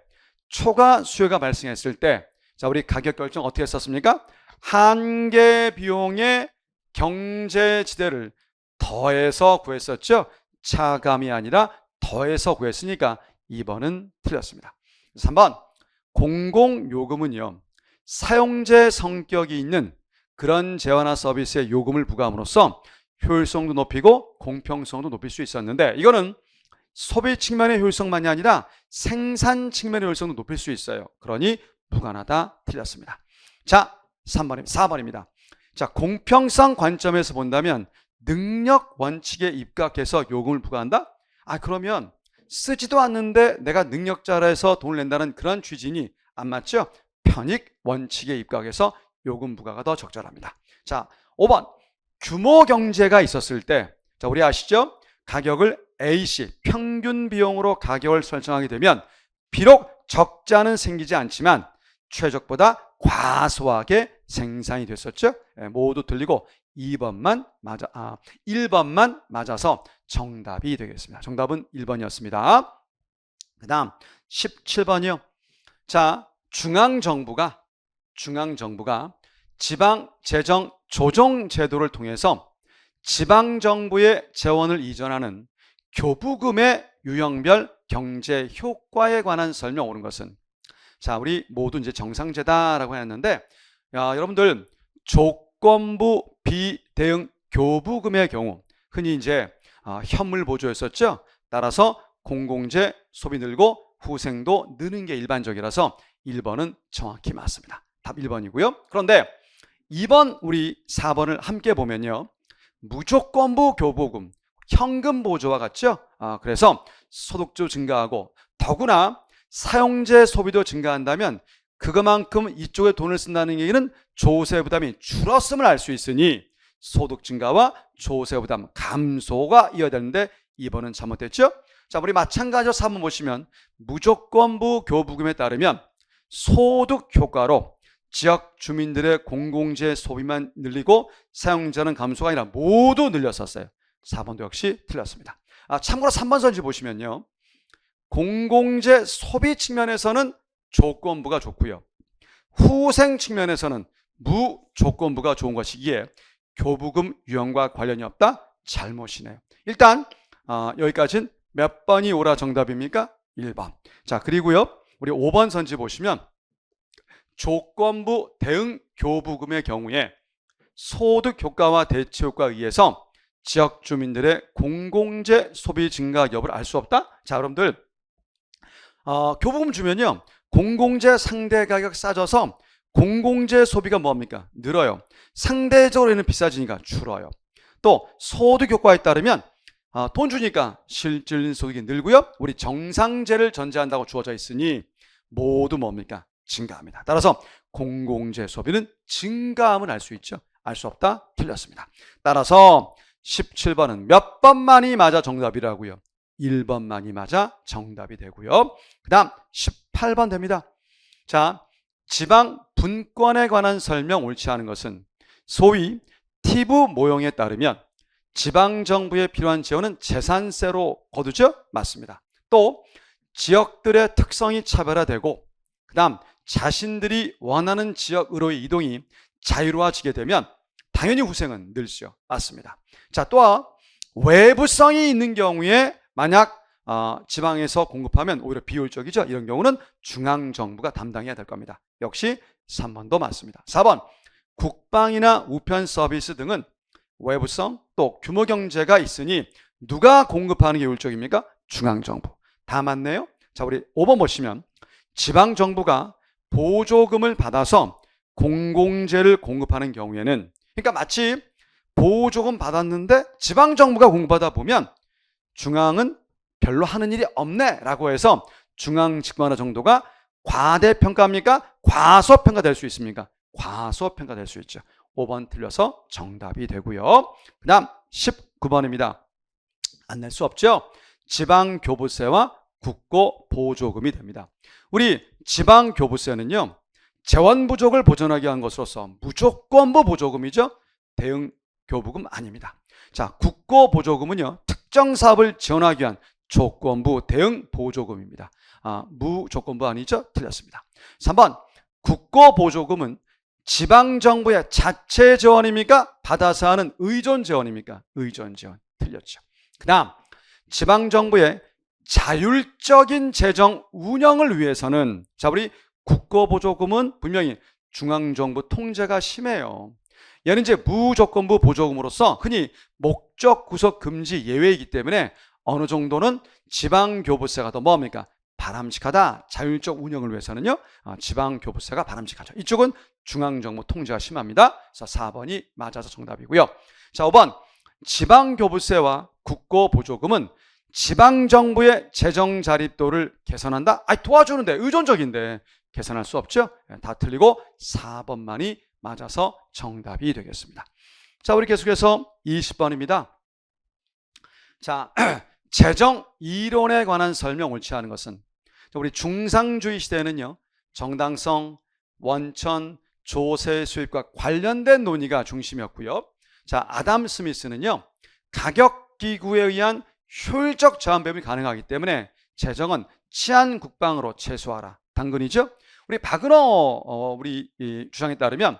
초과 수요가 발생했을 때 자, 우리 가격 결정 어떻게 했었습니까? 한계 비용의 경제지대를 더해서 구했었죠. 차감이 아니라 더해서 구했으니까 2번은 틀렸습니다. 3번 공공요금은요, 사용제 성격이 있는 그런 재화나 서비스의 요금을 부과함으로써 효율성도 높이고 공평성도 높일 수 있었는데 이거는 소비 측면의 효율성만이 아니라 생산 측면의 효율성도 높일 수 있어요. 그러니 무관하다, 틀렸습니다. 자, 4번입니다. 자, 공평성 관점에서 본다면 능력 원칙에 입각해서 요금을 부과한다? 그러면 쓰지도 않는데 내가 능력자라 해서 돈을 낸다는 그런 취지니 안 맞죠? 편익 원칙에 입각해서 요금 부과가 더 적절합니다. 자, 5번 규모 경제가 있었을 때 자, 우리 아시죠? 가격을 A씨 평균 비용으로 가격을 설정하게 되면 비록 적자는 생기지 않지만 최적보다 과소하게 생산이 됐었죠. 모두 틀리고 1번만 맞아서 정답이 되겠습니다. 정답은 1번이었습니다. 그 다음 17번이요. 자, 중앙정부가 지방재정 조정제도를 통해서 지방정부의 재원을 이전하는 교부금의 유형별 경제 효과에 관한 설명 옳은 것은 자, 우리 모두 이제 정상제다라고 했는데 여러분들 조건부 비대응 교부금의 경우 흔히 이제 현물 보조였었죠. 따라서 공공재 소비 늘고 후생도 느는 게 일반적이라서 1번은 정확히 맞습니다. 답 1번이고요. 그런데 2번 우리 4번을 함께 보면요. 무조건부 교부금 현금 보조와 같죠. 그래서 소득주 증가하고 더구나 사용재 소비도 증가한다면 그것만큼 이쪽에 돈을 쓴다는 얘기는 조세 부담이 줄었음을 알 수 있으니 소득 증가와 조세 부담 감소가 이어야 되는데 2번은 잘못됐죠. 자, 우리 마찬가지로 3번 보시면 무조건부 교부금에 따르면 소득 효과로 지역 주민들의 공공재 소비만 늘리고 사용자는 감소가 아니라 모두 늘렸었어요. 4번도 역시 틀렸습니다. 참고로 3번 선지 보시면요. 공공재 소비 측면에서는 조건부가 좋고요. 후생 측면에서는 무조건부가 좋은 것이기에 교부금 유형과 관련이 없다? 잘못이네요. 일단 여기까지는 몇 번이 오라 정답입니까? 1번. 자, 그리고요. 우리 5번 선지 보시면 조건부 대응 교부금의 경우에 소득 효과와 대체 효과에 의해서 지역 주민들의 공공재 소비 증가 여부를 알 수 없다? 자, 여러분들 교부금 주면요. 공공재 상대 가격 싸져서 공공재 소비가 뭡니까? 늘어요. 상대적으로 얘는 비싸지니까 줄어요. 또 소득 효과에 따르면 돈 주니까 실질 소득이 늘고요. 우리 정상재를 전제한다고 주어져 있으니 모두 뭡니까? 증가합니다. 따라서 공공재 소비는 증가함을 알 수 있죠. 알 수 없다? 틀렸습니다. 따라서 17번은 몇 번만이 맞아 정답이라고요? 1번만이 맞아 정답이 되고요. 그 다음 18번 됩니다. 자, 지방 분권에 관한 설명 옳지 않은 것은 소위 티브 모형에 따르면 지방정부에 필요한 재원은 재산세로 거두죠? 맞습니다. 또 지역들의 특성이 차별화되고 그 다음 자신들이 원하는 지역으로의 이동이 자유로워지게 되면 당연히 후생은 늘죠. 맞습니다. 자, 또한 외부성이 있는 경우에 만약 지방에서 공급하면 오히려 비효율적이죠. 이런 경우는 중앙정부가 담당해야 될 겁니다. 역시 3번도 맞습니다. 4번 국방이나 우편 서비스 등은 외부성 또 규모 경제가 있으니 누가 공급하는 게 효율적입니까? 중앙정부. 다 맞네요. 자, 우리 5번 보시면 지방정부가 보조금을 받아서 공공재를 공급하는 경우에는 그러니까 마치 보조금 받았는데 지방정부가 공급하다 보면 중앙은 별로 하는 일이 없네 라고 해서 중앙직관화 정도가 과대평가입니까? 과소평가 될 수 있습니까? 과소평가 될 수 있죠. 5번 틀려서 정답이 되고요. 그 다음 19번입니다. 안 낼 수 없죠. 지방교부세와 국고보조금이 됩니다. 우리 지방교부세는요, 재원부족을 보전하게 한 것으로서 무조건부 보조금이죠. 대응교부금 아닙니다. 자, 국고보조금은요, 특정 사업을 지원하기 위한 조건부 대응보조금입니다. 무조건부 아니죠? 틀렸습니다. 3번 국고보조금은 지방정부의 자체 지원입니까? 받아서 하는 의존 지원입니까? 의존 지원. 틀렸죠. 그 다음 지방정부의 자율적인 재정 운영을 위해서는, 자, 우리 국고보조금은 분명히 중앙정부 통제가 심해요. 얘는 이제 무조건부 보조금으로서 흔히 목적 구속 금지 예외이기 때문에 어느 정도는 지방교부세가 더 뭡니까? 바람직하다. 자율적 운영을 위해서는요, 지방교부세가 바람직하죠. 이쪽은 중앙정부 통제가 심합니다. 그래서 4번이 맞아서 정답이고요. 자, 5번 지방교부세와 국고보조금은 지방정부의 재정자립도를 개선한다? 도와주는데, 의존적인데 개선할 수 없죠. 다 틀리고 4번만이 맞아서 정답이 되겠습니다. 자, 우리 계속해서 20번입니다. 자, 재정 이론에 관한 설명 옳지 않은 것은, 우리 중상주의 시대에는요, 정당성, 원천, 조세 수입과 관련된 논의가 중심이었고요. 자, 아담 스미스는요, 가격 기구에 의한 효율적 저항 배분이 가능하기 때문에 재정은 치안 국방으로 최소화하라. 당근이죠. 우리 박은호 우리 주장에 따르면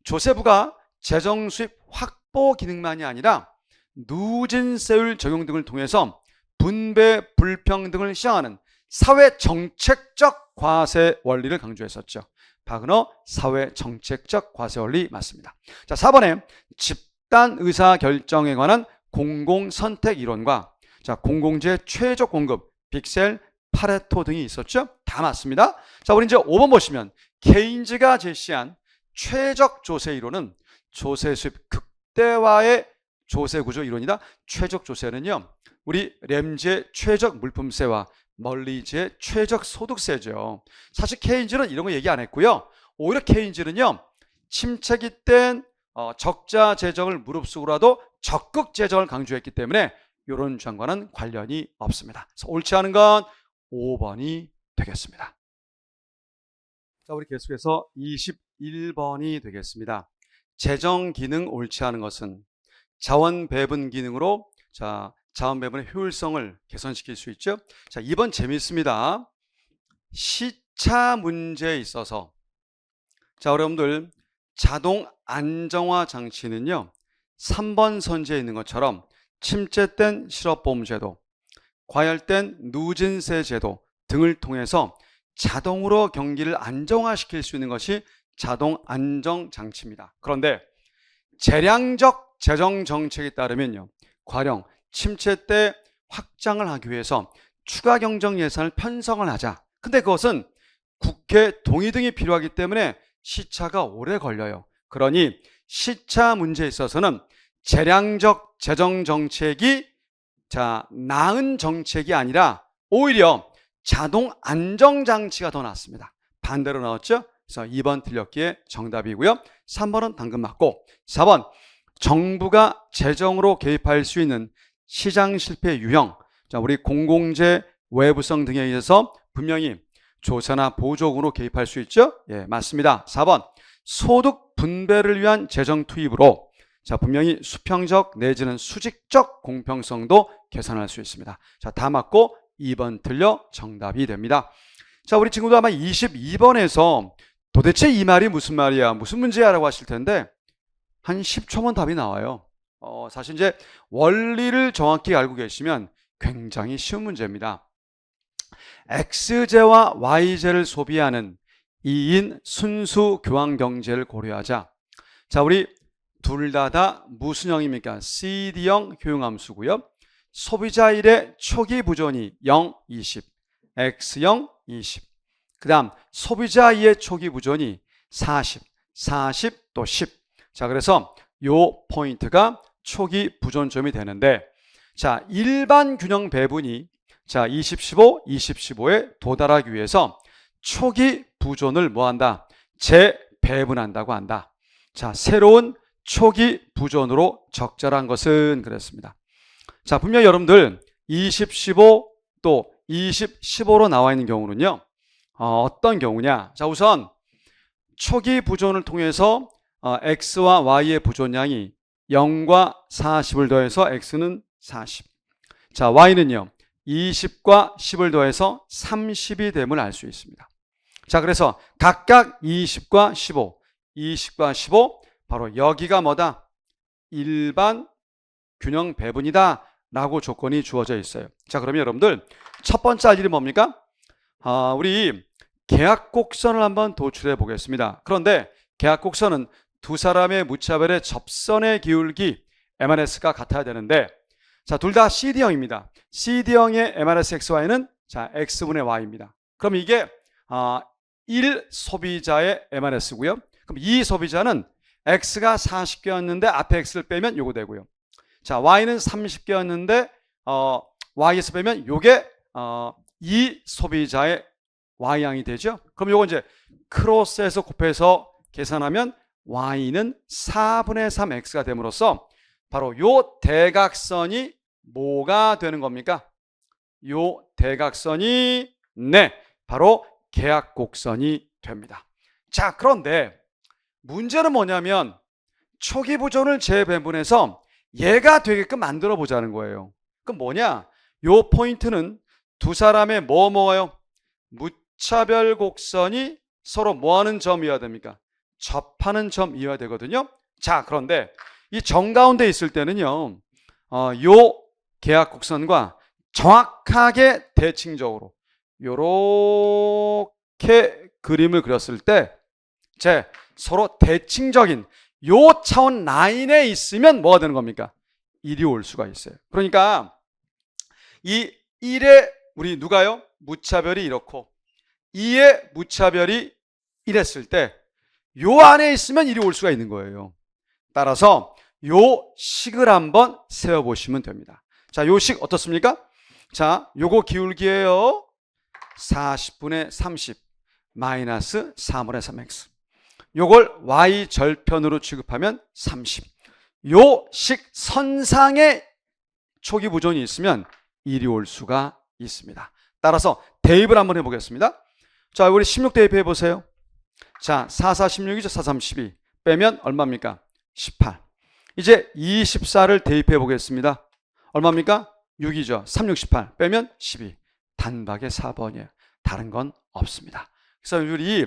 조세부가 재정 수입 확보 기능만이 아니라 누진세율 적용 등을 통해서 분배 불평등을 시행하는 사회 정책적 과세 원리를 강조했었죠. 박은호 사회 정책적 과세 원리 맞습니다. 자, 4번에 집단 의사 결정에 관한 공공 선택 이론과, 자, 공공재 최적 공급, 빅셀, 파레토 등이 있었죠. 다 맞습니다. 자, 우리 이제 5번 보시면 케인즈가 제시한 최적 조세 이론은 조세 수입 극대화의 조세 구조 이론이다. 최적 조세는요, 우리 램즈의 최적 물품세와 멀리지의 최적 소득세죠. 사실 케인즈는 이런 거 얘기 안 했고요. 오히려 케인즈는요, 침체기 땐 적자 재정을 무릅쓰고라도 적극 재정을 강조했기 때문에 이런 주장과는 관련이 없습니다. 그래서 옳지 않은 건 5번이 되겠습니다. 자, 우리 계속해서 21번이 되겠습니다. 재정 기능 옳지 않은 것은 자원 배분 기능으로, 자, 자원 배분의 효율성을 개선시킬 수 있죠. 자, 2번 재미있습니다. 시차 문제에 있어서, 자, 여러분들 자동 안정화 장치는요, 3번 선지에 있는 것처럼 침체된 실업보험제도, 과열된 누진세 제도 등을 통해서 자동으로 경기를 안정화시킬 수 있는 것이 자동 안정 장치입니다. 그런데 재량적 재정 정책에 따르면요, 가령 침체 때 확장을 하기 위해서 추가 경정 예산을 편성을 하자. 근데 그것은 국회 동의 등이 필요하기 때문에 시차가 오래 걸려요. 그러니 시차 문제에 있어서는 재량적 재정 정책이, 자, 나은 정책이 아니라 오히려 자동 안정 장치가 더 낫습니다. 반대로 나왔죠? 그래서 2번 틀렸기에 정답이고요. 3번은 당근 맞고, 4번 정부가 재정으로 개입할 수 있는 시장 실패 유형, 자, 우리 공공재 외부성 등에 의해서 분명히 조세나 보조금으로 개입할 수 있죠? 예, 맞습니다. 4번 소득 분배를 위한 재정 투입으로, 자, 분명히 수평적 내지는 수직적 공평성도 개선할 수 있습니다. 자, 다 맞고 2번 틀려 정답이 됩니다. 자, 우리 친구도 아마 22번에서 도대체 이 말이 무슨 말이야, 무슨 문제야 라고 하실 텐데 한 10초면 답이 나와요. 사실 이제 원리를 정확히 알고 계시면 굉장히 쉬운 문제입니다. X제와 Y제를 소비하는 2인 순수 교환 경제를 고려하자. 자, 우리 둘 다 무슨 형입니까? CD형 효용함수고요. 소비자일의 초기 부존이 0, 20, X형 20. 그 다음 소비자 2의 초기 부존이 40, 40 또 10. 자, 그래서 요 포인트가 초기 부존점이 되는데, 자, 일반 균형 배분이 자, 20, 15, 20, 15에 도달하기 위해서 초기 부존을 뭐한다? 재배분한다고 한다. 자, 새로운 초기 부존으로 적절한 것은 그랬습니다. 자, 분명히 여러분들 20, 15 또 20, 15로 나와 있는 경우는요. 어떤 경우냐? 자, 우선 초기 부존을 통해서 x와 y의 부존량이 0과 40을 더해서 x는 40. 자, y는요. 20과 10을 더해서 30이 됨을 알 수 있습니다. 자, 그래서 각각 20과 15, 20과 15, 바로 여기가 뭐다? 일반 균형 배분이다 라고 조건이 주어져 있어요. 자, 그러면 여러분들 첫 번째 할 일이 뭡니까? 우리 계약곡선을 한번 도출해 보겠습니다. 그런데 계약곡선은 두 사람의 무차별의 접선의 기울기 MRS가 같아야 되는데, 자, 둘 다 CD형입니다. CD형의 MRS XY는 자, X분의 Y입니다. 그럼 이게 1 소비자의 MRS고요. 그럼 2 소비자는 X가 40개였는데 앞에 X를 빼면 요거 되고요. 자, Y는 30개였는데 Y에서 빼면 요게 2 소비자의 Y양이 되죠. 그럼 요거 이제 크로스해서 곱해서 계산하면 Y는 4분의 3X가 됨으로써 바로 요 대각선이 뭐가 되는 겁니까? 요 대각선이 바로 계약곡선이 됩니다. 자, 그런데 문제는 뭐냐면 초기 부존을 재배분해서 얘가 되게끔 만들어 보자는 거예요. 그럼 뭐냐? 요 포인트는 두 사람의 뭐예요? 무차별 곡선이 서로 뭐하는 점이어야 됩니까? 접하는 점이어야 되거든요. 자, 그런데 이 정가운데 있을 때는요, 요 계약곡선과 정확하게 대칭적으로 요렇게 그림을 그렸을 때 서로 대칭적인 요 차원 라인에 있으면 뭐가 되는 겁니까? 1이 올 수가 있어요. 그러니까 이 1의 우리 누가요? 무차별이 이렇고 2의 무차별이 이랬을 때 요 안에 있으면 1이 올 수가 있는 거예요. 따라서 요 식을 한번 세워보시면 됩니다. 자, 요 식 어떻습니까? 자, 요거 기울기예요. 40분의 30 마이너스 4분의 3x. 요걸 y 절편으로 취급하면 30. 요 식 선상에 초기 부존이 있으면 1이 올 수가 있습니다. 따라서 대입을 한번 해보겠습니다. 자, 우리 16 대입해 보세요. 자, 4, 4, 16이죠. 4, 3, 12 빼면 얼마입니까? 18. 이제 24를 대입해 보겠습니다. 얼마입니까? 6이죠. 3, 6, 18 빼면 12. 단박에 4번이에요. 다른 건 없습니다. 그래서 우리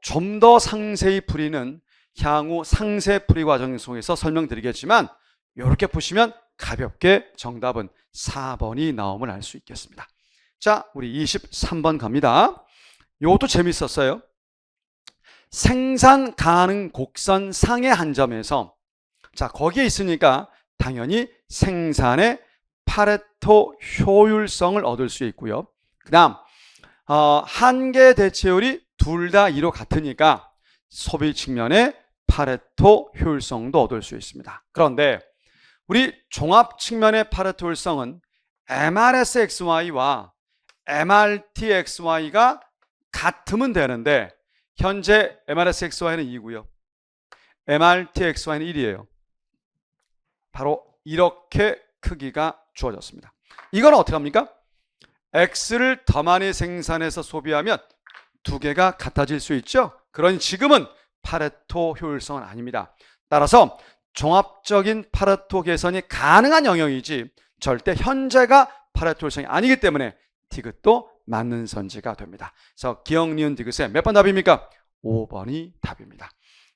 좀 더 상세히 풀이는 향후 상세 풀이 과정 속에서 설명드리겠지만 이렇게 보시면 가볍게 정답은 4번이 나옴을 알 수 있겠습니다. 자, 우리 23번 갑니다. 이것도 재밌었어요. 생산 가능 곡선 상의 한 점에서 자, 거기에 있으니까 당연히 생산의 파레토 효율성을 얻을 수 있고요. 그 다음 한계 대체율이 둘 다 2로 같으니까 소비 측면의 파레토 효율성도 얻을 수 있습니다. 그런데 우리 종합 측면의 파레토 효율성은 MRSXY와 MRTXY가 같으면 되는데 현재 MRSXY는 2고요. MRTXY는 1이에요. 바로 이렇게 크기가 주어졌습니다. 이건 어떻게 합니까? X를 더 많이 생산해서 소비하면 두 개가 같아질 수 있죠. 그러니 지금은 파레토 효율성은 아닙니다. 따라서 종합적인 파레토 개선이 가능한 영역이지 절대 현재가 파레토 효율성이 아니기 때문에 디귿도 맞는 선지가 됩니다. 그래서 기억, 니은, 디귿의 몇 번 답입니까? 5번이 답입니다.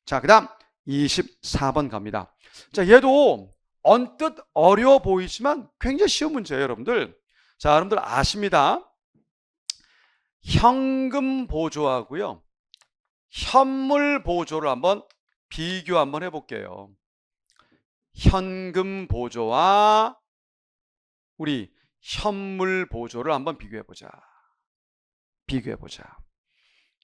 자, 그 다음 24번 갑니다. 자, 얘도 언뜻 어려워 보이지만 굉장히 쉬운 문제예요, 여러분들. 자, 여러분들 아십니다. 현금 보조하고요, 현물 보조를 한번 비교 한번 해볼게요. 현금 보조와 우리 현물 보조를 한번 비교해보자.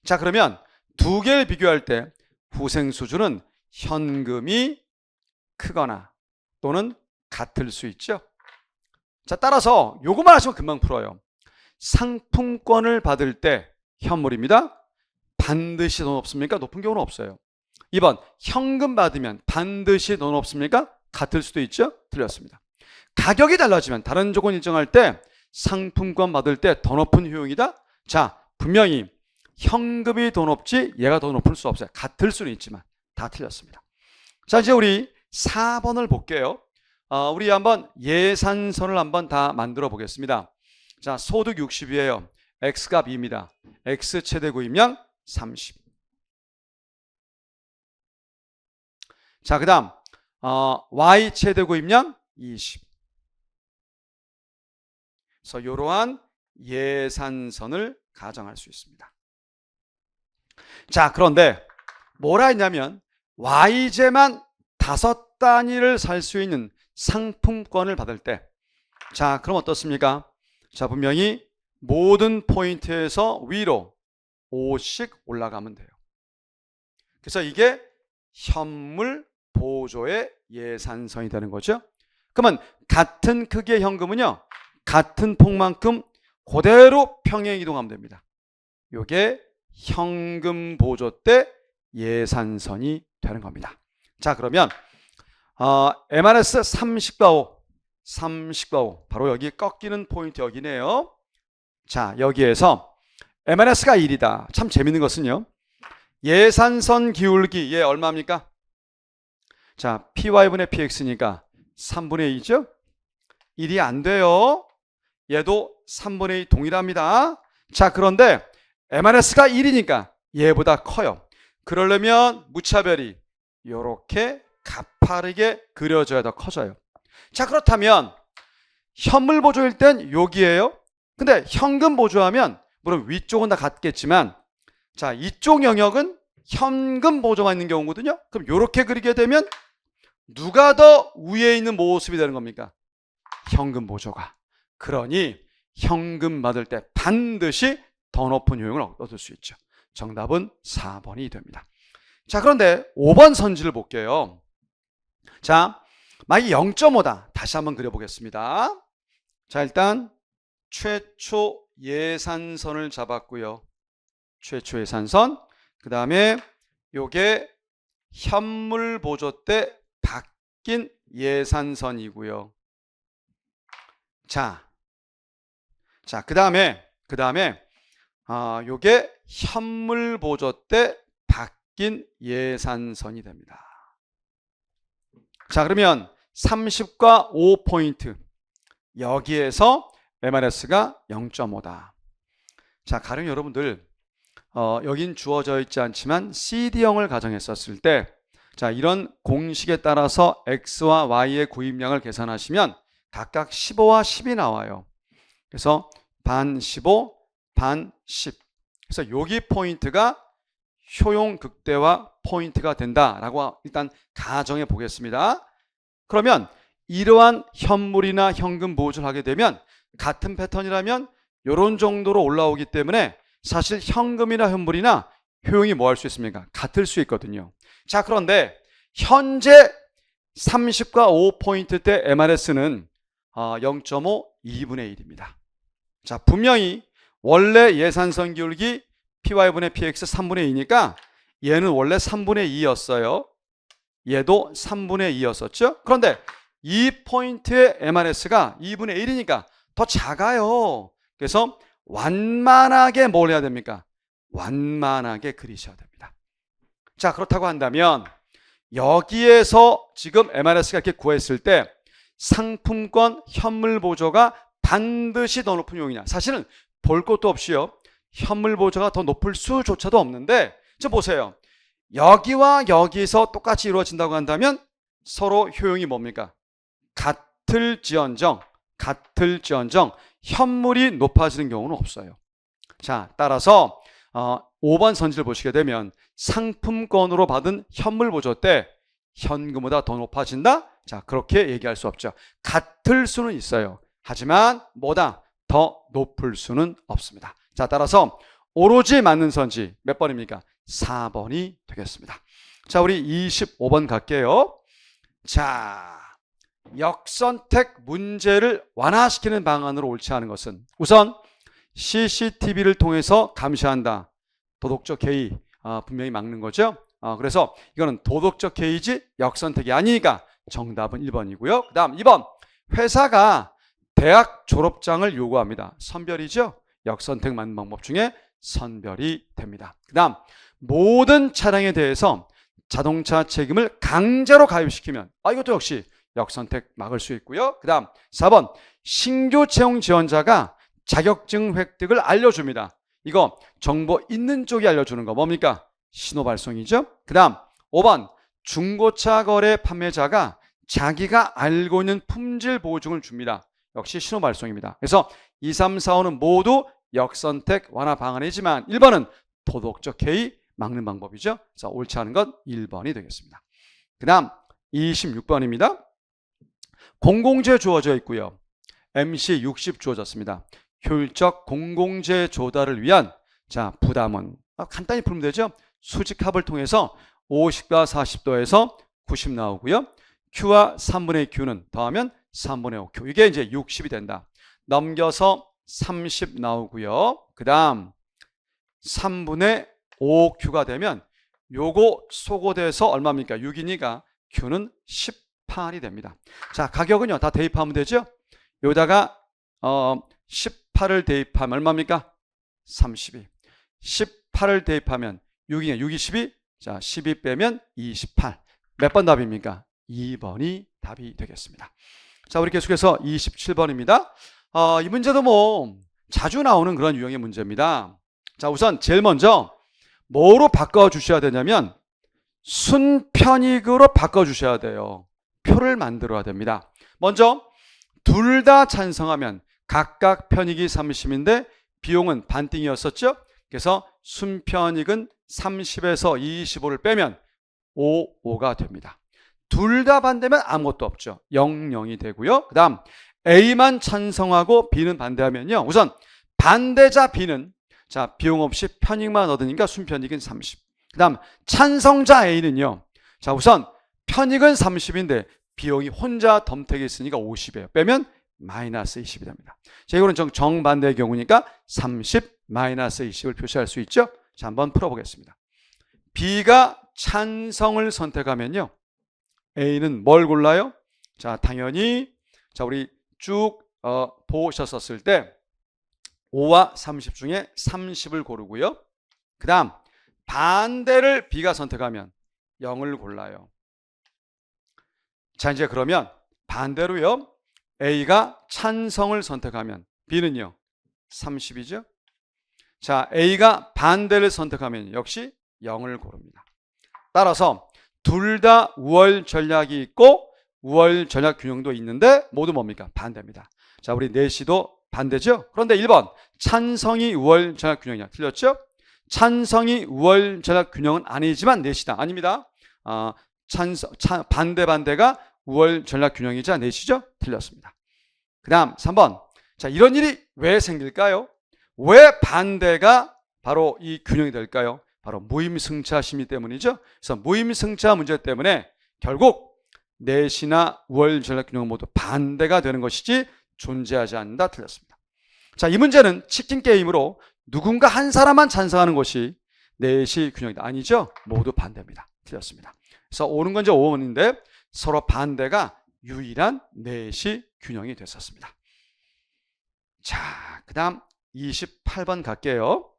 자, 그러면 두 개를 비교할 때 후생 수준은 현금이 크거나 또는 같을 수 있죠. 자, 따라서 요거만 하시면 금방 풀어요. 상품권을 받을 때 현물입니다. 반드시 돈 없습니까? 높은 경우는 없어요. 2번, 현금 받으면 반드시 돈 없습니까? 같을 수도 있죠? 틀렸습니다. 가격이 달라지면 다른 조건 일정할 때 상품권 받을 때 더 높은 효용이다? 자, 분명히 현금이 더 높지 얘가 더 높을 수 없어요. 같을 수는 있지만 다 틀렸습니다. 자, 이제 우리 4번을 볼게요. 우리 한번 예산선을 한번 다 만들어 보겠습니다. 자, 소득 60이에요. X가 2입니다. X 최대 구입량 30. 자, 그 다음 Y 최대 구입량 20. 그래서 이러한 예산선을 가정할 수 있습니다. 자, 그런데 뭐라 했냐면 Y제만 5단위를 살 수 있는 상품권을 받을 때, 자, 그럼 어떻습니까? 자, 분명히 모든 포인트에서 위로 5씩 올라가면 돼요. 그래서 이게 현물 보조의 예산선이 되는 거죠. 그러면 같은 크기의 현금은요, 같은 폭만큼 그대로 평행 이동하면 됩니다. 이게 현금 보조 때 예산선이 되는 겁니다. 자, 그러면 MRS 30과 5, 30과 5 바로 여기 꺾이는 포인트 여기네요. 자, 여기에서 MRS가 1이다. 참 재밌는 것은요, 예산선 기울기 얘 얼마입니까? 자, PY분의 PX니까 3분의 2죠? 1이 안 돼요. 얘도 3분의 2 동일합니다. 자, 그런데 MRS가 1이니까 얘보다 커요. 그러려면 무차별이 이렇게 가파르게 그려져야 더 커져요. 자, 그렇다면 현물 보조일 땐 여기에요. 근데 현금 보조하면 물론 위쪽은 다 같겠지만, 자, 이쪽 영역은 현금 보조만 있는 경우거든요. 그럼 이렇게 그리게 되면 누가 더 위에 있는 모습이 되는 겁니까? 현금 보조가. 그러니 현금 받을 때 반드시 더 높은 효용을 얻을 수 있죠. 정답은 4번이 됩니다. 자, 그런데 5번 선지를 볼게요. 자, 만약에 0.5다. 다시 한번 그려보겠습니다. 자, 일단 최초 예산선을 잡았고요. 최초 예산선. 그 다음에 요게 현물 보조 때 바뀐 예산선이고요. 자, 그 다음에 요게 현물 보조 때 바뀐 예산선이 됩니다. 자, 그러면 30과 5포인트 여기에서 MRS가 0.5다. 자, 가령 여러분들 여긴 주어져 있지 않지만 CD형을 가정했었을 때, 자, 이런 공식에 따라서 X와 Y의 구입량을 계산하시면 각각 15와 10이 나와요. 그래서 반 15, 반 10. 그래서 여기 포인트가 효용 극대화 포인트가 된다라고 일단 가정해 보겠습니다. 그러면 이러한 현물이나 현금 보조를 하게 되면 같은 패턴이라면 이런 정도로 올라오기 때문에 사실 현금이나 현물이나 효용이 뭐 할 수 있습니까? 같을 수 있거든요. 자, 그런데 현재 30과 5포인트 때 MRS는 0.5, 2분의 1입니다. 자, 분명히 원래 예산선 기울기 PY분의 PX 3분의 2니까 얘는 원래 3분의 2였어요. 얘도 3분의 2였었죠. 그런데 이 포인트의 MRS가 2분의 1이니까 더 작아요. 그래서 완만하게 뭘 해야 됩니까? 완만하게 그리셔야 됩니다. 자, 그렇다고 한다면 여기에서 지금 MRS가 이렇게 구했을 때 상품권 현물 보조가 반드시 더 높은 용이냐? 사실은 볼 것도 없이요, 현물 보조가 더 높을 수조차도 없는데, 저 보세요. 여기와 여기서 똑같이 이루어진다고 한다면 서로 효용이 뭡니까? 같을지언정 현물이 높아지는 경우는 없어요. 자, 따라서 5번 선지를 보시게 되면 상품권으로 받은 현물 보조 때 현금보다 더 높아진다? 자, 그렇게 얘기할 수 없죠. 같을 수는 있어요. 하지만 뭐다? 더 높을 수는 없습니다. 자, 따라서 오로지 맞는 선지 몇 번입니까? 4번이 되겠습니다. 자, 우리 25번 갈게요. 자, 역선택 문제를 완화시키는 방안으로 옳지 않은 것은 우선 CCTV를 통해서 감시한다. 도덕적 해이 분명히 막는 거죠. 그래서 이거는 도덕적 해이지 역선택이 아니니까 정답은 1번이고요. 그 다음 2번 회사가 대학 졸업장을 요구합니다. 선별이죠. 역선택 맞는 방법 중에 선별이 됩니다. 그 다음 모든 차량에 대해서 자동차 책임을 강제로 가입시키면 이것도 역시 역선택 막을 수 있고요. 그 다음 4번 신규 채용 지원자가 자격증 획득을 알려줍니다. 이거 정보 있는 쪽이 알려주는 거 뭡니까? 신호 발송이죠. 그 다음 5번 중고차 거래 판매자가 자기가 알고 있는 품질 보증을 줍니다. 역시 신호 발송입니다. 그래서 2, 3, 4, 5는 모두 역선택 완화 방안이지만 1번은 도덕적 해이 막는 방법이죠. 그래서 옳지 않은 건 1번이 되겠습니다. 그 다음 26번입니다. 공공재 주어져 있고요. MC 60 주어졌습니다. 효율적 공공재 조달을 위한 부담은 간단히 풀면 되죠. 수직합을 통해서 50과 40도에서 90 나오고요. Q와 3분의 Q는 더하면 3분의 5Q. 이게 이제 60이 된다. 넘겨서 30 나오고요. 그 다음 3분의 5Q가 되면 요거 소거돼서 얼마입니까? 6이니까 Q는 18이 됩니다. 자, 가격은요 다 대입하면 되죠. 여기다가 18을 대입하면 얼마입니까? 32. 18을 대입하면 6이냐? 6이 12. 자, 12 빼면 28. 몇 번 답입니까? 2번이 답이 되겠습니다. 자, 우리 계속해서 27번입니다. 이 문제도 뭐 자주 나오는 그런 유형의 문제입니다. 자, 우선 제일 먼저 뭐로 바꿔주셔야 되냐면 순편익으로 바꿔주셔야 돼요. 표를 만들어야 됩니다. 먼저 둘 다 찬성하면 각각 편익이 30인데 비용은 반띵이었었죠. 그래서 순편익은 30에서 25를 빼면 5가 됩니다. 둘 다 반대면 아무것도 없죠. 0, 0이 되고요. 그 다음 A만 찬성하고 B는 반대하면요. 우선 반대자 B는 비용 없이 편익만 얻으니까 순편익은 30. 그 다음 찬성자 A는요. 우선 편익은 30인데 비용이 혼자 덤택이 있으니까 50이에요. 빼면 마이너스 20이 됩니다. 이거는 정반대의 경우니까 30 마이너스 20을 표시할 수 있죠. 한번 풀어보겠습니다. B가 찬성을 선택하면요. A는 뭘 골라요? 당연히 우리 쭉 보셨었을 때 5와 30 중에 30을 고르고요. 그 다음 반대를 B가 선택하면 0을 골라요. 이제 그러면 반대로요. A가 찬성을 선택하면 B는요. 30이죠. A가 반대를 선택하면 역시 0을 고릅니다. 따라서 둘 다 우월 전략이 있고 우월 전략 균형도 있는데 모두 뭡니까? 반대입니다. 우리 내시도 반대죠. 그런데 1번 찬성이 우월 전략 균형이냐? 틀렸죠? 찬성이 우월 전략 균형은 아니지만 내시다. 아닙니다. 반대가 우월 전략 균형이자 내시죠? 틀렸습니다. 그 다음 3번. 이런 일이 왜 생길까요? 왜 반대가 바로 이 균형이 될까요? 바로 무임승차 심리 때문이죠. 그래서 무임승차 문제 때문에 결국 내시나 우월 전략 균형은 모두 반대가 되는 것이지 존재하지 않는다. 틀렸습니다. 이 문제는 치킨 게임으로 누군가 한 사람만 찬성하는 것이 내시 균형이다. 아니죠? 모두 반대입니다. 틀렸습니다. 그래서 옳은 건 이제 5번인데 서로 반대가 유일한 내시 균형이 됐었습니다. 그 다음 28번 갈게요.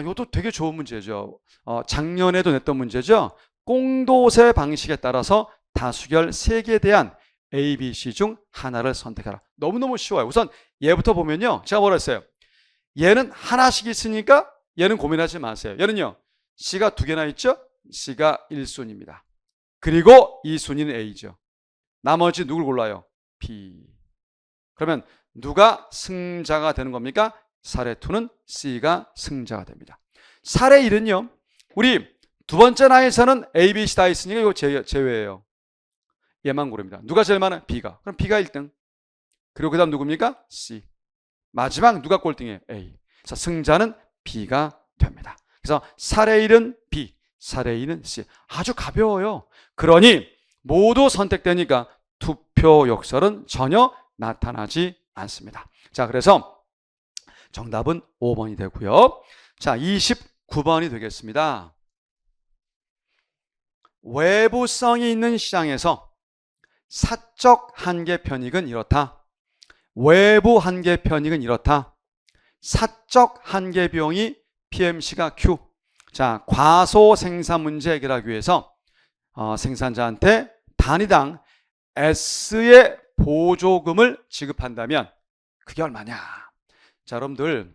이것도 되게 좋은 문제죠. 작년에도 냈던 문제죠. 공도세 방식에 따라서 다수결 3개에 대한 A, B, C 중 하나를 선택하라. 너무너무 쉬워요. 우선 얘부터 보면요. 제가 뭐라 했어요? 얘는 하나씩 있으니까 얘는 고민하지 마세요. 얘는요. C가 2개나 있죠? C가 1순위입니다. 그리고 2순위는 A죠. 나머지 누굴 골라요? B. 그러면 누가 승자가 되는 겁니까? 사례 2는 C가 승자가 됩니다. 사례 1은요. 우리 두 번째 나에서는 A, B, C 다 있으니까 이거 제외예요. 얘만 고릅니다. 누가 제일 많아요? B가. 그럼 B가 1등. 그리고 그 다음 누굽니까? C. 마지막 누가 꼴등이에요? A. 그래서 승자는 B가 됩니다. 그래서 사례 1은 B, 사례 2는 C. 아주 가벼워요. 그러니 모두 선택되니까 투표 목표 욕설은 전혀 나타나지 않습니다. 자, 그래서 정답은 5번이 되고요. 자, 29번이 되겠습니다. 외부성이 있는 시장에서 사적 한계 편익은 이렇다. 외부 한계 편익은 이렇다. 사적 한계 비용이 PMC가 Q. 자, 과소 생산 문제 해결하기 위해서 생산자한테 단위당 S의 보조금을 지급한다면 그게 얼마냐? 자, 여러분들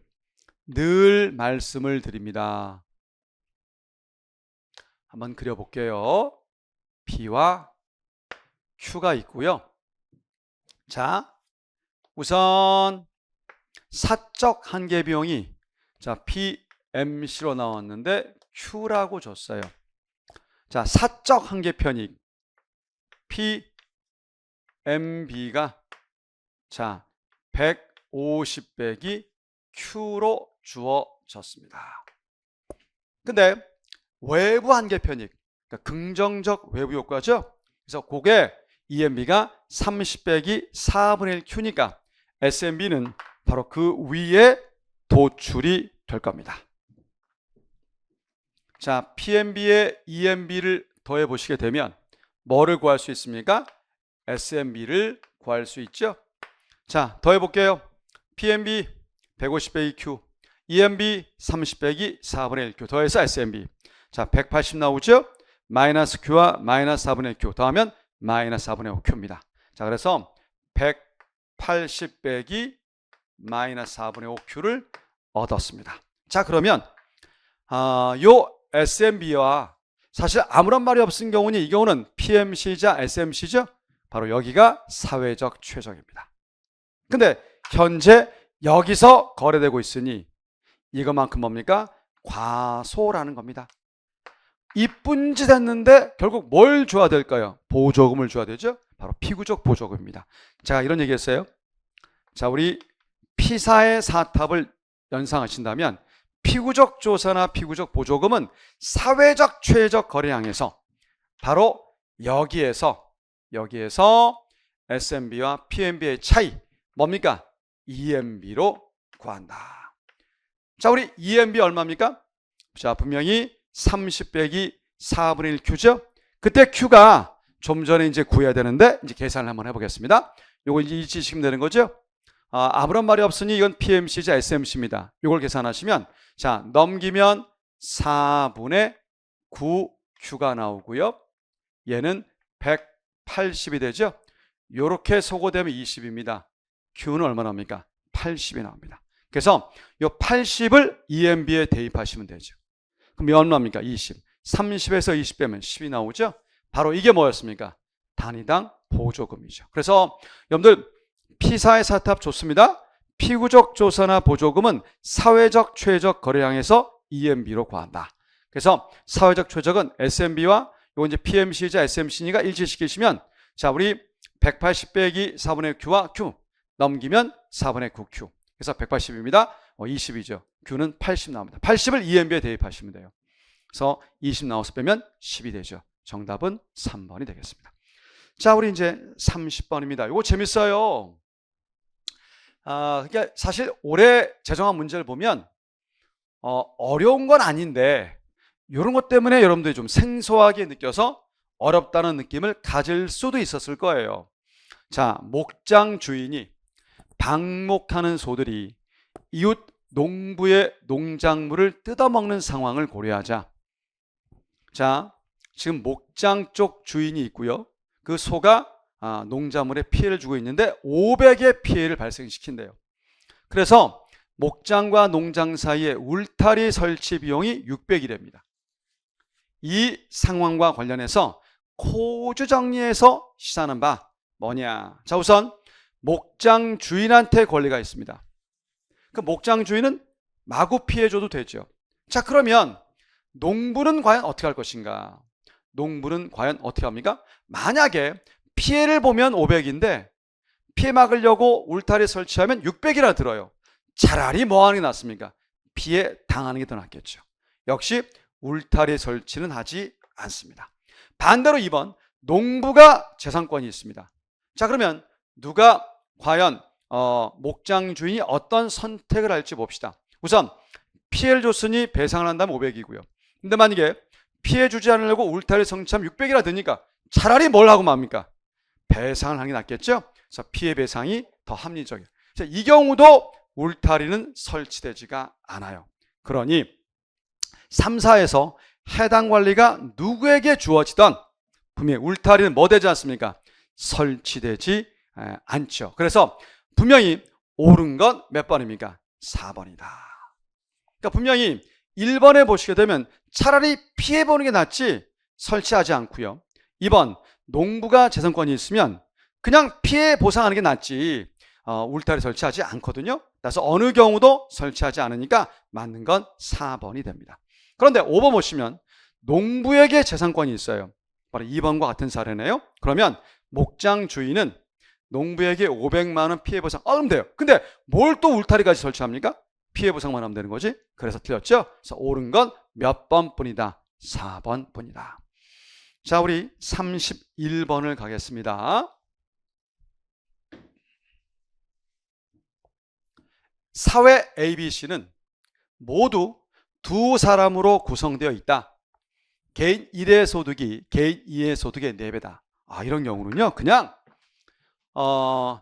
늘 말씀을 드립니다. 한번 그려볼게요. P와 Q가 있고요. 자, 우선 사적 한계 비용이 자, PMC로 나왔는데 Q라고 줬어요. 자, 사적 한계 편익 PMB가 자, 150 빼기 Q로 주어졌습니다. 근데 외부 한계 편익, 그러니까 긍정적 외부 효과죠. 그래서 그게 EMB가 30 빼기 4분의 1 Q니까 SMB는 바로 그 위에 도출이 될 겁니다. 자, PMB에 EMB를 더해 보시게 되면 뭐를 구할 수 있습니까? SMB를 구할 수 있죠. 자, 더해 볼게요. PMB 150 빼기 Q, EMB 30 빼기 4분의 1 Q 더해서 SMB. 자, 180 나오죠? 마이너스 Q와 마이너스 4분의 1 Q 더하면 마이너스 4분의 5 Q입니다. 자, 그래서 180 빼기 마이너스 4분의 5 Q를 얻었습니다. 자, 그러면 요 SMB와 사실 아무런 말이 없은 경우는 이 경우는 PMC자 SMC죠. 바로 여기가 사회적 최적입니다. 근데 현재 여기서 거래되고 있으니 이것만큼 뭡니까? 과소라는 겁니다. 이쁜 짓 했는데 결국 뭘 줘야 될까요? 보조금을 줘야 되죠. 바로 피구적 보조금입니다. 제가 이런 얘기 했어요. 자, 우리 피사의 사탑을 연상하신다면 피구적 조사나 피구적 보조금은 사회적 최적 거래량에서 바로 여기에서 SMB와 PMB의 차이 뭡니까? EMB로 구한다. 자, 우리 EMB 얼마입니까? 자, 분명히 30 빼기 4분의 1 Q죠? 그때 Q가 좀 전에 이제 구해야 되는데 이제 계산을 한번 해보겠습니다. 요거 이제 잊으시면 되는 거죠? 아무런 말이 없으니 이건 PMC자 SMC입니다. 요걸 계산하시면 자, 넘기면 4분의 9 Q가 나오고요. 얘는 180이 되죠? 요렇게 소거되면 20입니다. Q는 얼마 나옵니까? 80이 나옵니다. 그래서 요 80을 EMB에 대입하시면 되죠. 그럼 얼마입니까? 20. 30에서 20 빼면 10이 나오죠? 바로 이게 뭐였습니까? 단위당 보조금이죠. 그래서 여러분들 P사의 사탑 좋습니다. 피구적 조사나 보조금은 사회적 최적 거래량에서 EMB로 구한다. 그래서 사회적 최적은 SMB와 요 이제 PMC자 SMC니까 일치시키시면 자, 우리 180 빼기 4분의 Q와 Q 넘기면 4분의 9Q. 그래서 180입니다. 20이죠. Q는 80 나옵니다. 80을 EMB에 대입하시면 돼요. 그래서 20 나와서 빼면 10이 되죠. 정답은 3번이 되겠습니다. 자, 우리 이제 30번입니다. 이거 재밌어요. 그러니까 사실 올해 재정학 문제를 보면 어려운 건 아닌데 이런 것 때문에 여러분들이 좀 생소하게 느껴서 어렵다는 느낌을 가질 수도 있었을 거예요. 자, 목장 주인이 방목하는 소들이 이웃 농부의 농작물을 뜯어먹는 상황을 고려하자. 자, 지금 목장 쪽 주인이 있고요. 그 소가 농작물에 피해를 주고 있는데 500의 피해를 발생시킨대요. 그래서 목장과 농장 사이에 울타리 설치 비용이 600이랍니다. 이 상황과 관련해서 코주 정리해서 시사하는 바 뭐냐? 자, 우선 목장 주인한테 권리가 있습니다. 그 목장 주인은 마구 피해줘도 되죠. 자, 그러면 농부는 과연 어떻게 할 것인가? 농부는 과연 어떻게 합니까? 만약에 피해를 보면 500인데 피해 막으려고 울타리 설치하면 600이나 들어요. 차라리 뭐 하는 게 낫습니까? 피해 당하는 게 더 낫겠죠. 역시 울타리 설치는 하지 않습니다. 반대로 2번, 농부가 재산권이 있습니다. 자, 그러면 누가 과연 목장 주인이 어떤 선택을 할지 봅시다. 우선 피해를 줬으니 배상을 한다면 500이고요. 근데 만약에 피해 주지 않으려고 울타리 성취하면 600이라 되니까 차라리 뭘 하고 맙니까? 배상을 하는 게 낫겠죠? 그래서 피해 배상이 더 합리적이에요. 이 경우도 울타리는 설치되지가 않아요. 그러니 3, 4에서 해당 관리가 누구에게 주어지던 분명히 울타리는 뭐 되지 않습니까? 설치되지 않죠. 그래서 분명히 옳은 건 몇 번입니까? 4번이다. 그러니까 분명히 1번에 보시게 되면 차라리 피해보는 게 낫지 설치하지 않고요. 2번, 농부가 재산권이 있으면 그냥 피해 보상하는 게 낫지 울타리 설치하지 않거든요. 그래서 어느 경우도 설치하지 않으니까 맞는 건 4번이 됩니다. 그런데 5번 보시면 농부에게 재산권이 있어요. 바로 2번과 같은 사례네요. 그러면 목장 주인은 농부에게 500만 원 피해 보상 그럼 돼요. 근데 뭘 또 울타리까지 설치합니까? 피해 보상만 하면 되는 거지. 그래서 틀렸죠. 그래서 옳은 건 몇 번뿐이다? 4번뿐이다. 자, 우리 31번을 가겠습니다. 사회 ABC는 모두 두 사람으로 구성되어 있다. 개인 1의 소득이 개인 2의 소득의 4배다. 이런 경우는요, 그냥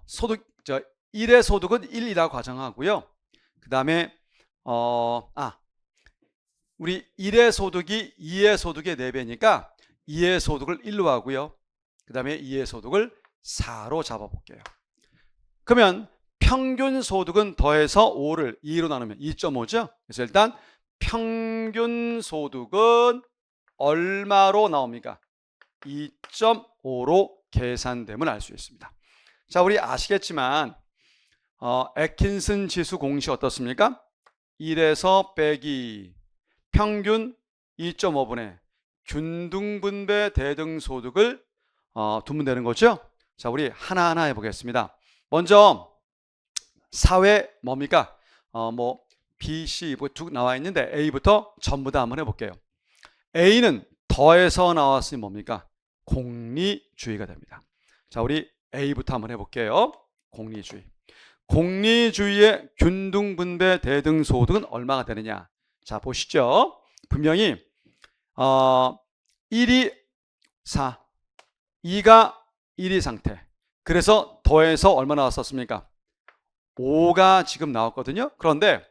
소득 1의 소득은 1이라고 가정하고요. 그 다음에 우리 1의 소득이 2의 소득의 4배니까 2의 소득을 1로 하고요. 그 다음에 2의 소득을 4로 잡아볼게요. 그러면 평균 소득은 더해서 5를 2로 나누면 2.5죠. 그래서 일단 평균 소득은 얼마로 나옵니까? 2.5로 계산됨을 알 수 있습니다. 자, 우리 아시겠지만 애킨슨 지수 공식 어떻습니까? 1에서 빼기 평균 2.5분의 균등분배 대등소득을 두면 되는 거죠. 자, 우리 하나하나 해보겠습니다. 먼저 사회 뭡니까? B, C 쭉 나와 있는데 A부터 전부 다 한번 해볼게요. A는 더해서 나왔으니 뭡니까? 공리주의가 됩니다. 자, 우리 A부터 한번 해볼게요. 공리주의. 공리주의의 균등분배 대등소득은 얼마가 되느냐? 자, 보시죠. 분명히 1이 4, 2가 1이 상태. 그래서 더해서 얼마 나왔었습니까? 5가 지금 나왔거든요. 그런데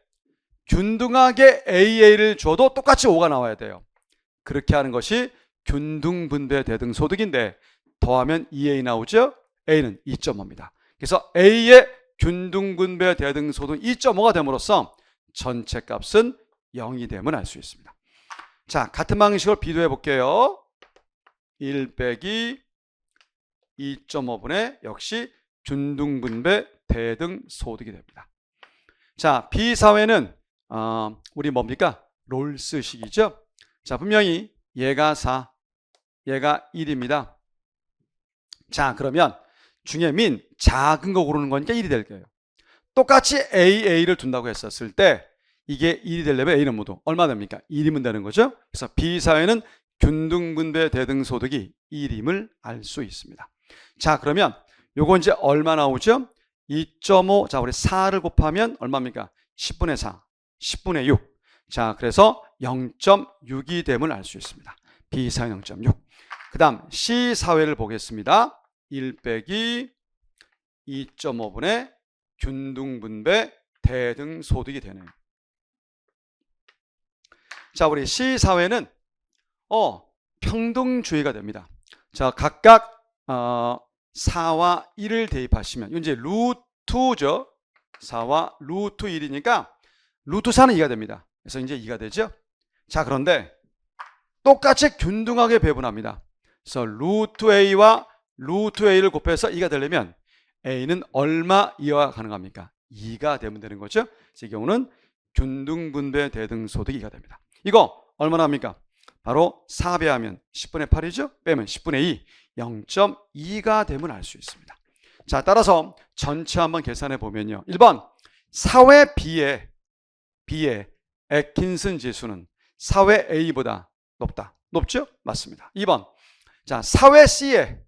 균등하게 AA를 줘도 똑같이 5가 나와야 돼요. 그렇게 하는 것이 균등분배 대등소득인데 더하면 2A 나오죠? A는 2.5입니다. 그래서 A의 균등분배 대등소득 2.5가 됨으로써 전체 값은 0이 됨을 알 수 있습니다. 자, 같은 방식으로 비교해 볼게요. 1 빼기 2.5분의 역시 균등분배 대등소득이 됩니다. 자, B사회는 우리 뭡니까? 롤스식이죠. 자, 분명히 얘가 4, 얘가 1입니다. 자, 그러면 중에 민 작은 거 고르는 거니까 1이 될 거예요. 똑같이 AA를 둔다고 했었을 때 이게 1이 되려면 A는 모두 얼마 됩니까? 1이면 되는 거죠. 그래서 B사회는 균등분배 대등소득이 1임을 알 수 있습니다. 자, 그러면 요거 이제 얼마 나오죠? 2.5, 자, 우리 4를 곱하면 얼마입니까? 10분의 4, 10분의 6. 자, 그래서 0.6이 됨을 알 수 있습니다. B사회 0.6. 그 다음 C사회를 보겠습니다. 1 빼기 2.5분의 균등분배 대등소득이 되네요. 자, 우리 C사회는 평등주의가 됩니다. 자, 각각 4와 1을 대입하시면 이건 이제 루트죠. 4와 루트 1이니까 루트 4는 2가 됩니다. 그래서 이제 2가 되죠. 자, 그런데 똑같이 균등하게 배분합니다. 그래서 루트 A와 루트 A를 곱해서 2가 되려면 A는 얼마 이하가 가능합니까? 2가 되면 되는 거죠. 이 경우는 균등분배 대등소득이 2가 됩니다. 이거 얼마나 합니까? 바로 4 배하면 10분의 8이죠. 빼면 10분의 2, 0.2가 되면 알 수 있습니다. 자, 따라서 전체 한번 계산해 보면요. 1번 사회 B의 애킨슨 지수는 사회 A보다 높다. 높죠? 맞습니다. 2번 자, 사회 C의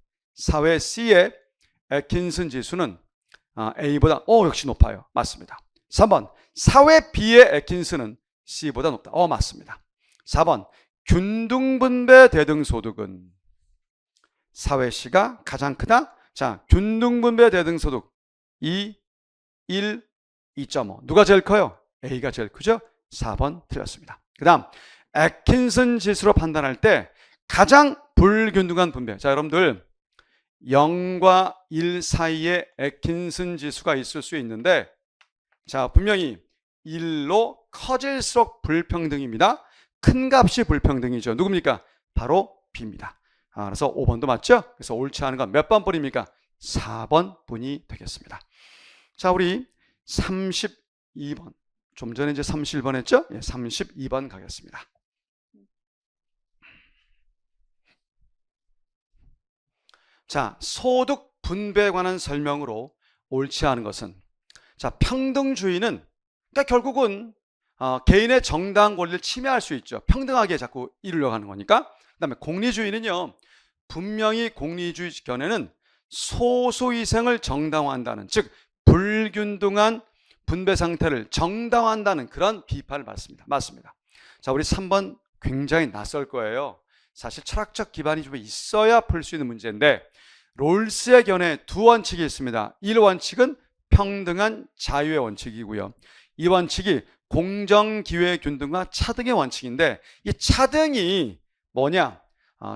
애킨슨 지수는 A보다 역시 높아요. 맞습니다. 3번 사회 B의 애킨슨은 C보다 높다. 맞습니다. 4번 균등분배 대등소득은 사회 C가 가장 크다. 자, 균등분배 대등소득 2, 1, 2.5. 누가 제일 커요? A가 제일 크죠? 4번 틀렸습니다. 그 다음 애킨슨 지수로 판단할 때 가장 불균등한 분배. 자, 여러분들 0과 1 사이에 애킨슨 지수가 있을 수 있는데, 자, 분명히 1로 커질수록 불평등입니다. 큰 값이 불평등이죠. 누굽니까? 바로 B입니다. 그래서 5번도 맞죠? 그래서 옳지 않은 건 몇 번 뿐입니까? 4번 뿐이 되겠습니다. 자, 우리 32번. 좀 전에 이제 31번 했죠? 32번 가겠습니다. 자, 소득 분배에 관한 설명으로 옳지 않은 것은, 자, 평등주의는 그러니까 결국은 개인의 정당 권리를 침해할 수 있죠. 평등하게 자꾸 이루려고 하는 거니까. 그다음에 공리주의는요, 분명히 공리주의 견해는 소수위생을 정당화한다는, 즉 불균등한 분배 상태를 정당화한다는 그런 비판을 받습니다. 맞습니다. 자, 우리 3번 굉장히 낯설 거예요. 사실 철학적 기반이 좀 있어야 풀 수 있는 문제인데, 롤스의 견해 두 원칙이 있습니다. 1원칙은 평등한 자유의 원칙이고요. 2원칙이 공정기회균등과 차등의 원칙인데, 이 차등이 뭐냐?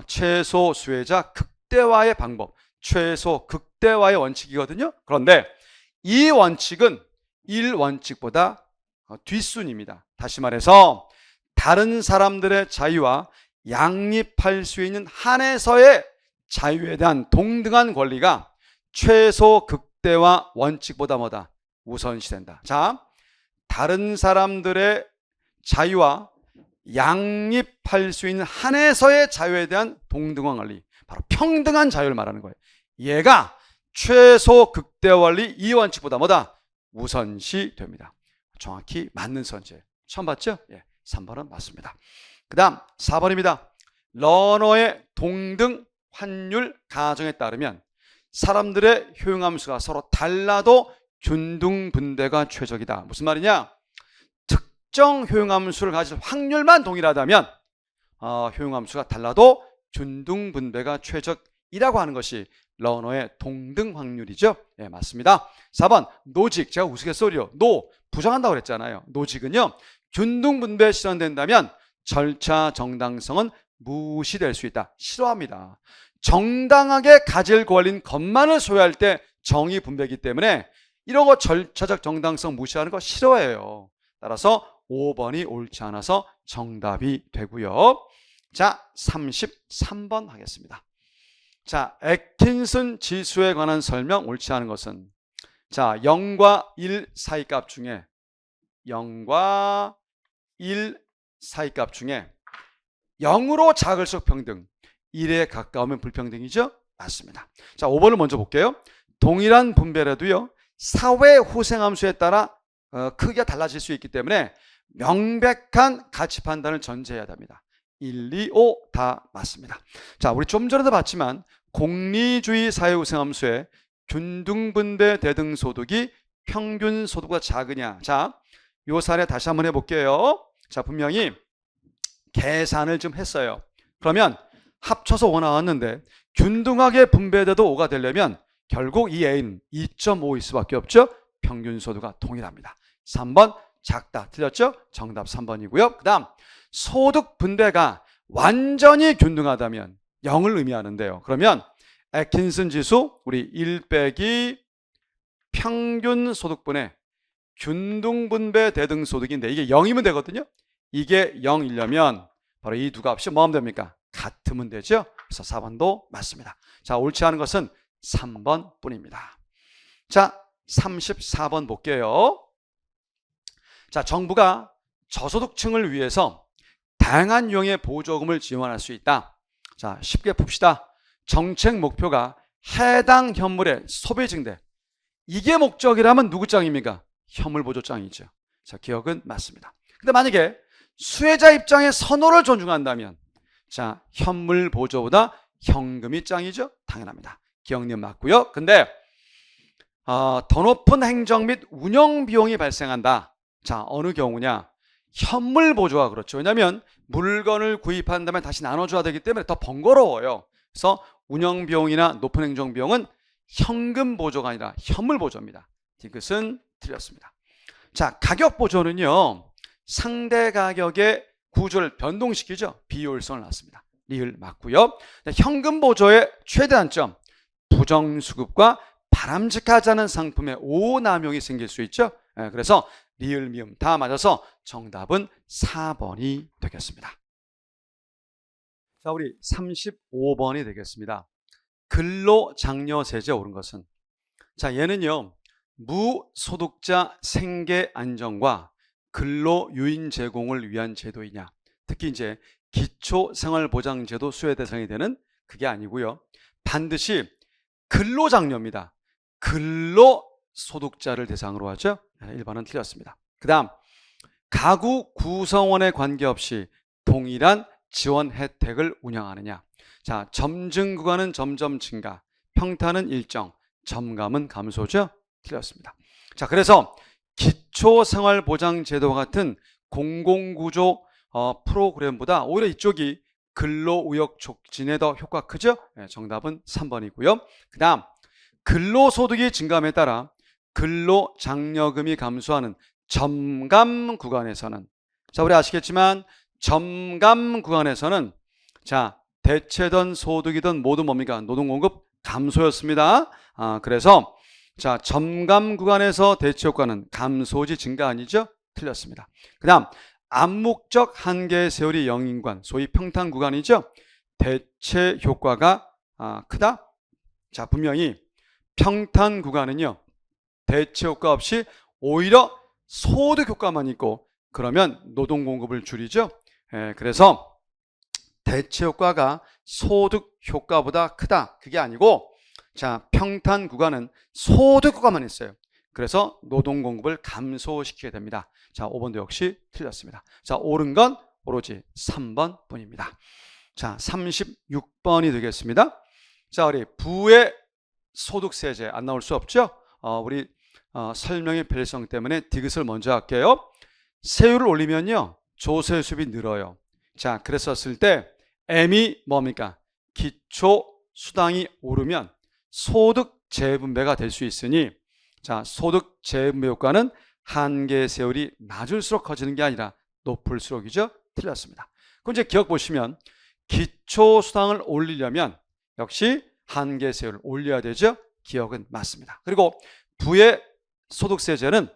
최소 수혜자 극대화의 방법, 최소 극대화의 원칙이거든요. 그런데 이 원칙은 1원칙보다 뒷순입니다. 다시 말해서 다른 사람들의 자유와 양립할 수 있는 한에서의 자유에 대한 동등한 권리가 최소 극대화 원칙보다 뭐다? 우선시된다. 자, 다른 사람들의 자유와 양립할 수 있는 한에서의 자유에 대한 동등한 권리, 바로 평등한 자유를 말하는 거예요. 얘가 최소 극대화 원리 이 원칙보다 뭐다? 우선시 됩니다. 정확히 맞는 선제. 처음 봤죠? 3번은 맞습니다. 그 다음 4번입니다. 러너의 동등 환율 가정에 따르면 사람들의 효용함수가 서로 달라도 균등분배가 최적이다. 무슨 말이냐? 특정 효용함수를 가질 확률만 동일하다면 효용함수가 달라도 균등분배가 최적이라고 하는 것이 러너의 동등 확률이죠. 맞습니다. 4번 노직. 제가 우스갯소리로 부정한다고 그랬잖아요. 노직은요, 균등분배 실현된다면 절차 정당성은 무시될 수 있다. 싫어합니다. 정당하게 가질 권리인 것만을 소유할 때 정의 분배이기 때문에 이런 거 절차적 정당성 무시하는 거 싫어해요. 따라서 5번이 옳지 않아서 정답이 되고요. 자, 33번 하겠습니다. 자, 애킨슨 지수에 관한 설명 옳지 않은 것은, 자, 0과 1 사이 값 중에 0과 1 사이 값 중에 0으로 작을수록 평등, 1에 가까우면 불평등이죠? 맞습니다. 자, 5번을 먼저 볼게요. 동일한 분배라도요, 사회 후생함수에 따라 크기가 달라질 수 있기 때문에 명백한 가치 판단을 전제해야 됩니다. 1, 2, 5 다 맞습니다. 자, 우리 좀 전에도 봤지만 공리주의 사회 후생함수의 균등분배 대등소득이 평균소득보다 작으냐. 자, 요 사례 다시 한번 해볼게요. 자, 분명히 계산을 좀 했어요. 그러면 합쳐서 5 나왔는데 균등하게 분배돼도 5가 되려면 결국 이 A는 2.5일 수밖에 없죠. 평균소득과 동일합니다. 3번 작다. 틀렸죠? 정답 3번이고요. 그 다음 소득 분배가 완전히 균등하다면 0을 의미하는데요. 그러면 애킨슨 지수 우리 1 빼기 평균소득분의 균등분배 대등소득인데 이게 0이면 되거든요. 이게 0이려면 바로 이 두 값이 뭐하면 됩니까? 같으면 되죠. 그래서 4번도 맞습니다. 자, 옳지 않은 것은 3번 뿐입니다. 자, 34번 볼게요. 자, 정부가 저소득층을 위해서 다양한 유형의 보조금을 지원할 수 있다. 자, 쉽게 풉시다. 정책 목표가 해당 현물의 소비 증대. 이게 목적이라면 누구 짱입니까? 현물 보조 짱이죠. 자, 기억은 맞습니다. 근데 만약에 수혜자 입장의 선호를 존중한다면, 자, 현물 보조보다 현금이 짱이죠? 당연합니다. 기억력 맞고요. 근데 더 높은 행정 및 운영 비용이 발생한다. 자, 어느 경우냐? 현물 보조가 그렇죠. 왜냐하면 물건을 구입한 다음에 다시 나눠줘야 되기 때문에 더 번거로워요. 그래서 운영 비용이나 높은 행정 비용은 현금 보조가 아니라 현물 보조입니다. 이것은 틀렸습니다. 자, 가격 보조는요, 상대 가격의 구조를 변동시키죠. 비효율성을 낳습니다. 리을 맞고요. 현금 보조의 최대 단점, 부정수급과 바람직하지 않은 상품의 오남용이 생길 수 있죠. 그래서 리을, 미음 다 맞아서 정답은 4번이 되겠습니다. 자, 우리 35번이 되겠습니다. 근로장려세제 옳은 것은, 자, 얘는요, 무소득자 생계 안정과 근로유인 제공을 위한 제도이냐, 특히 이제 기초생활보장제도 수혜 대상이 되는 그게 아니고요, 반드시 근로장려입니다. 근로소득자를 대상으로 하죠. 1번은 틀렸습니다. 그 다음, 가구 구성원에 관계없이 동일한 지원 혜택을 운영하느냐. 자, 점증 구간은 점점 증가, 평탄은 일정, 점감은 감소죠. 틀렸습니다. 자, 그래서 기초생활보장제도와 같은 공공구조 프로그램보다 오히려 이쪽이 근로의욕 촉진에 더 효과 크죠. 정답은 3번이고요. 그 다음, 근로소득이 증감에 따라 근로장려금이 감소하는 점감 구간에서는, 자, 우리 아시겠지만 점감 구간에서는, 자, 대체든 소득이든 모두 뭡니까? 노동공급 감소였습니다. 그래서 자, 점감 구간에서 대체 효과는 감소지 증가 아니죠? 틀렸습니다. 그 다음, 암묵적 한계 세율이 0인관, 소위 평탄 구간이죠? 대체 효과가 크다? 자, 분명히 평탄 구간은요, 대체 효과 없이 오히려 소득 효과만 있고, 그러면 노동 공급을 줄이죠. 그래서 대체 효과가 소득 효과보다 크다, 그게 아니고, 자, 평탄 구간은 소득 효과만 있어요. 그래서 노동 공급을 감소시키게 됩니다. 자, 5번도 역시 틀렸습니다. 자, 옳은 건 오로지 3번 뿐입니다. 자, 36번이 되겠습니다. 자, 우리 부의 소득세제 안 나올 수 없죠? 우리 설명의 편리성 때문에 디귿을 먼저 할게요. 세율을 올리면요, 조세 수입이 늘어요. 자, 그랬었을 때 M이 뭡니까? 기초 수당이 오르면 소득 재분배가 될 수 있으니, 자, 소득 재분배 효과는 한계 세율이 낮을수록 커지는 게 아니라 높을수록이죠. 틀렸습니다. 그럼 이제 기억 보시면 기초 수당을 올리려면 역시 한계 세율을 올려야 되죠. 기억은 맞습니다. 그리고 부의 소득세제는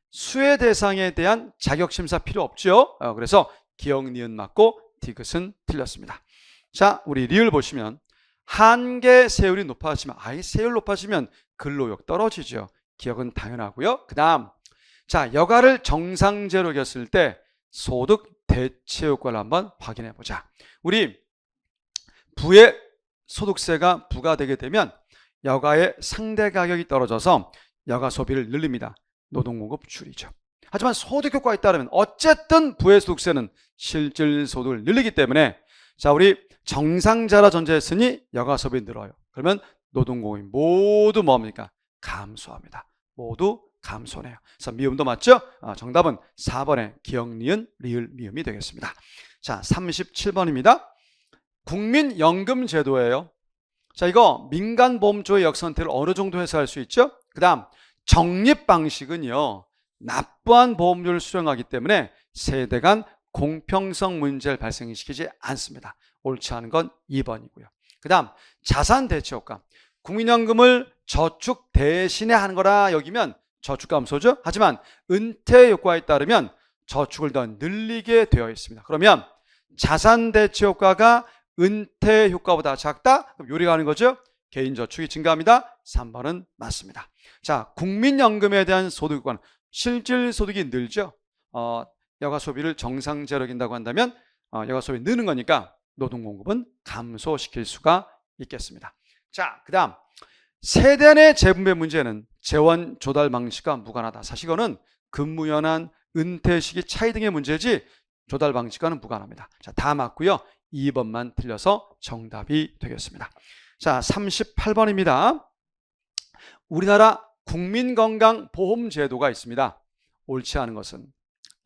수혜 대상에 대한 자격심사 필요 없죠. 그래서 기억, 니은 맞고 디귿은 틀렸습니다. 자, 우리 리을 보시면 한계 세율이 높아지면, 세율 높아지면 근로욕 떨어지죠. 기억은 당연하고요. 그 다음, 자, 여가를 정상제로 여겼을 때 소득 대체 효과를 한번 확인해 보자. 우리 부의 소득세가 부과되게 되면 여가의 상대 가격이 떨어져서 여가 소비를 늘립니다. 노동공급 줄이죠. 하지만 소득 효과에 따르면 어쨌든 부의 소득세는 실질 소득을 늘리기 때문에, 자, 우리 정상자라 전제했으니 여가 소비 늘어요. 그러면 노동공급이 모두 뭡니까? 감소합니다. 모두 감소네요. 그래서 미음도 맞죠? 정답은 4번의 기억, 니은, 리을, 미음이 되겠습니다. 자, 37번입니다. 국민연금제도예요. 자, 이거 민간보험조의 역선택을 어느 정도 해서 할 수 있죠? 그 다음, 적립 방식은요, 납부한 보험료를 수령하기 때문에 세대 간 공평성 문제를 발생시키지 않습니다. 옳지 않은 건 2번이고요. 그 다음, 자산 대체 효과. 국민연금을 저축 대신에 하는 거라 여기면 저축 감소죠. 하지만 은퇴 효과에 따르면 저축을 더 늘리게 되어 있습니다. 그러면 자산 대체 효과가 은퇴 효과보다 작다? 그럼 요리가 하는 거죠. 개인 저축이 증가합니다. 3번은 맞습니다. 자, 국민연금에 대한 소득 효과는 실질 소득이 늘죠. 여가 소비를 정상제로 여긴다고 한다면 여가 소비 느는 거니까 노동 공급은 감소시킬 수가 있겠습니다. 자, 그 다음, 세대 내 재분배 문제는 재원 조달 방식과 무관하다. 사실 이거는 근무 연한, 은퇴 시기 차이 등의 문제지 조달 방식과는 무관합니다. 자, 다 맞고요. 2번만 틀려서 정답이 되겠습니다. 자, 38번입니다. 우리나라 국민건강보험제도가 있습니다. 옳지 않은 것은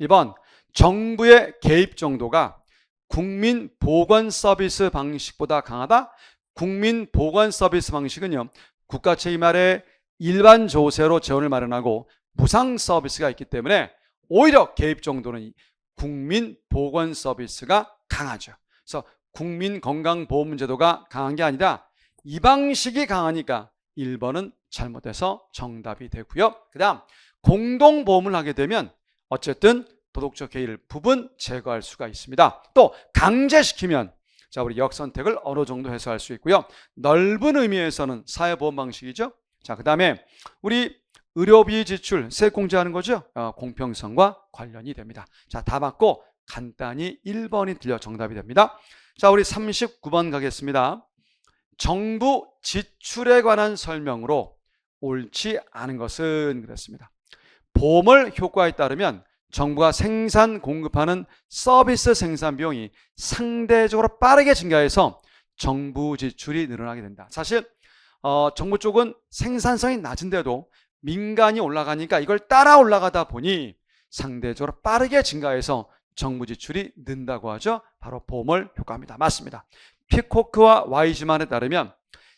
1번 정부의 개입 정도가 국민보건서비스 방식보다 강하다. 국민보건서비스 방식은요, 국가 책임 아래 일반 조세로 재원을 마련하고 무상 서비스가 있기 때문에 오히려 개입 정도는 국민보건서비스가 강하죠. 그래서 국민건강보험제도가 강한 게 아니라 이 방식이 강하니까 1번은 잘못해서 정답이 되고요. 그 다음 공동보험을 하게 되면 어쨌든 도덕적 해이를 부분 제거할 수가 있습니다. 또 강제시키면 자, 우리 역선택을 어느 정도 해소할 수 있고요. 넓은 의미에서는 사회보험 방식이죠. 자, 그 다음에 우리 의료비 지출, 세액 공제하는 거죠. 공평성과 관련이 됩니다. 자, 다 맞고 간단히 1번이 틀려 정답이 됩니다. 자, 우리 39번 가겠습니다. 정부 지출에 관한 설명으로 옳지 않은 것은 그랬습니다. 보험을 효과에 따르면 정부가 생산 공급하는 서비스 생산 비용이 상대적으로 빠르게 증가해서 정부 지출이 늘어나게 된다. 사실 정부 쪽은 생산성이 낮은데도 민간이 올라가니까 이걸 따라 올라가다 보니 상대적으로 빠르게 증가해서 정부 지출이 는다고 하죠. 바로 보험을 효과입니다. 맞습니다. 피코크와 와이즈만에 따르면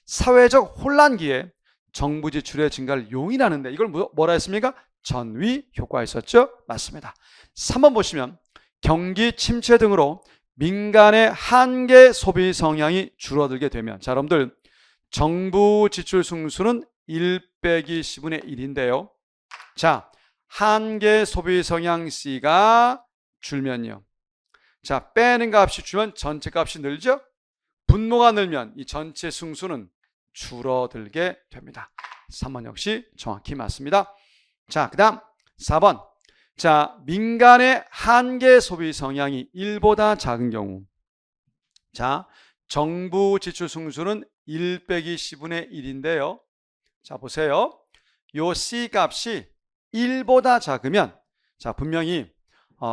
사회적 혼란기에 정부 지출의 증가를 용인하는데 이걸 뭐라 했습니까? 전위 효과가 있었죠? 맞습니다. 3번 보시면 경기 침체 등으로 민간의 한계 소비 성향이 줄어들게 되면 자, 여러분들 정부 지출 승수는 1 빼기 10분의 1인데요. 자, 한계 소비 성향 C가 줄면요. 자, 빼는 값이 줄면 전체 값이 늘죠? 분모가 늘면 이 전체 승수는 줄어들게 됩니다. 3번 역시 정확히 맞습니다. 자, 그 다음 4번. 자, 민간의 한계 소비 성향이 1보다 작은 경우. 자, 정부 지출 승수는 1 빼기 10분의 1인데요. 자, 보세요. 요 C 값이 1보다 작으면 자, 분명히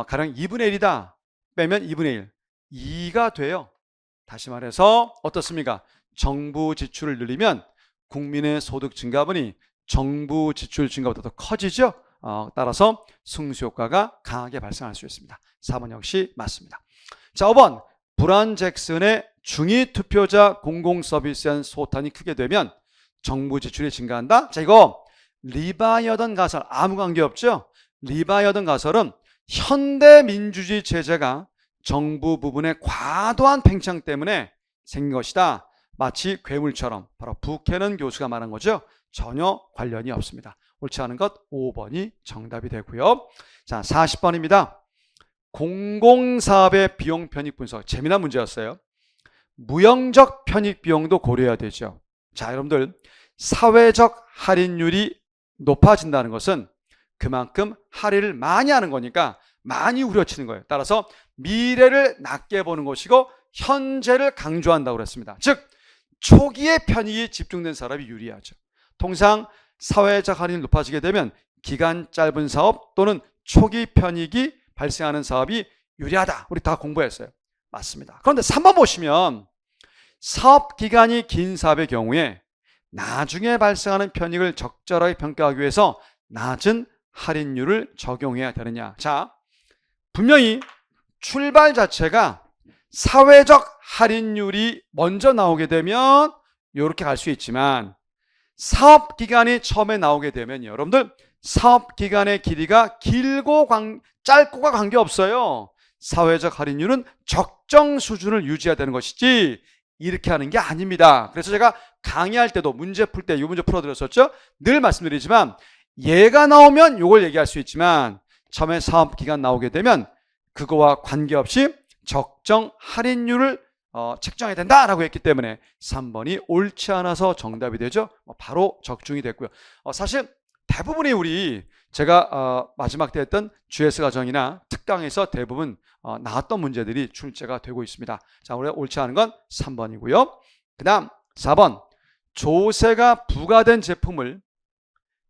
가령 2분의 1이다. 빼면 2분의 1. 2가 돼요. 다시 말해서 어떻습니까? 정부 지출을 늘리면 국민의 소득 증가분이 정부 지출 증가보다 더 커지죠. 따라서 승수 효과가 강하게 발생할 수 있습니다. 4번 역시 맞습니다. 자, 5번 브란 잭슨의 중위 투표자 공공서비스에 대한 소탄이 크게 되면 정부 지출이 증가한다. 자, 이거 리바이어던 가설 아무 관계 없죠. 리바이어던 가설은 현대민주주의 체제가 정부 부분의 과도한 팽창 때문에 생긴 것이다. 마치 괴물처럼 바로 부캐넌 교수가 말한 거죠. 전혀 관련이 없습니다. 옳지 않은 것 5번이 정답이 되고요. 자, 40번입니다. 공공사업의 비용 편익 분석. 재미난 문제였어요. 무형적 편익 비용도 고려해야 되죠. 자, 여러분들 사회적 할인율이 높아진다는 것은 그만큼 할인을 많이 하는 거니까 많이 우려치는 거예요. 따라서 미래를 낮게 보는 것이고 현재를 강조한다고 그랬습니다. 즉 초기의 편익이 집중된 사람이 유리하죠. 통상 사회적 할인이 높아지게 되면 기간 짧은 사업 또는 초기 편익이 발생하는 사업이 유리하다. 우리 다 공부했어요. 맞습니다. 그런데 3번 보시면 사업 기간이 긴 사업의 경우에 나중에 발생하는 편익을 적절하게 평가하기 위해서 낮은 할인율을 적용해야 되느냐. 자, 분명히 출발 자체가 사회적 할인율이 먼저 나오게 되면 이렇게 갈 수 있지만 사업 기간이 처음에 나오게 되면 여러분들 사업 기간의 길이가 길고 짧고가 관계없어요. 사회적 할인율은 적정 수준을 유지해야 되는 것이지 이렇게 하는 게 아닙니다. 그래서 제가 강의할 때도 문제 풀 때 이 문제 풀어드렸었죠. 늘 말씀드리지만 얘가 나오면 이걸 얘기할 수 있지만 처음에 사업 기간 나오게 되면 그거와 관계없이 적정 할인율을 책정해야 된다라고 했기 때문에 3번이 옳지 않아서 정답이 되죠. 바로 적중이 됐고요. 사실 대부분이 우리 제가 마지막 때 했던 GS 과정이나 특강에서 대부분 나왔던 문제들이 출제가 되고 있습니다. 자, 우리가 옳지 않은 건 3번이고요. 그 다음 4번 조세가 부과된 제품을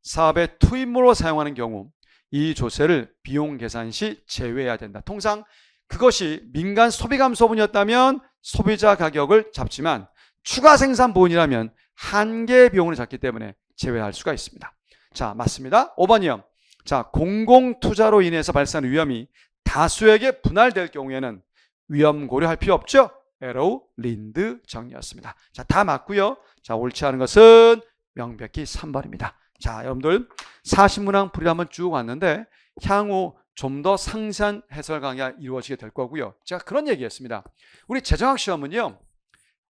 사업의 투입물로 사용하는 경우 이 조세를 비용 계산 시 제외해야 된다. 통상 그것이 민간 소비 감소분이었다면 소비자 가격을 잡지만 추가 생산 부분이라면 한계 비용을 잡기 때문에 제외할 수가 있습니다. 자, 맞습니다. 5번이요. 자, 공공투자로 인해서 발생하는 위험이 다수에게 분할될 경우에는 위험 고려할 필요 없죠? 에로우 린드 정리였습니다. 자, 다 맞고요. 자, 옳지 않은 것은 명백히 3번입니다. 자, 여러분들 40문항 풀이 한번 쭉 왔는데 향후 좀 더 상세한 해설 강의가 이루어지게 될 거고요. 제가 그런 얘기했습니다. 우리 재정학 시험은요,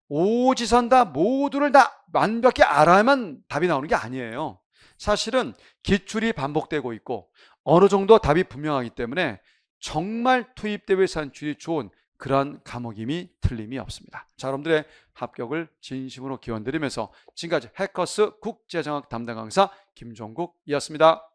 오지선다 모두를 다 완벽히 알아야만 답이 나오는 게 아니에요. 사실은 기출이 반복되고 있고 어느 정도 답이 분명하기 때문에 정말 투입대회 산출이 좋은 그런 과목임이 틀림이 없습니다. 자, 여러분들의 합격을 진심으로 기원드리면서 지금까지 해커스 국제정학 담당 강사 김종국이었습니다.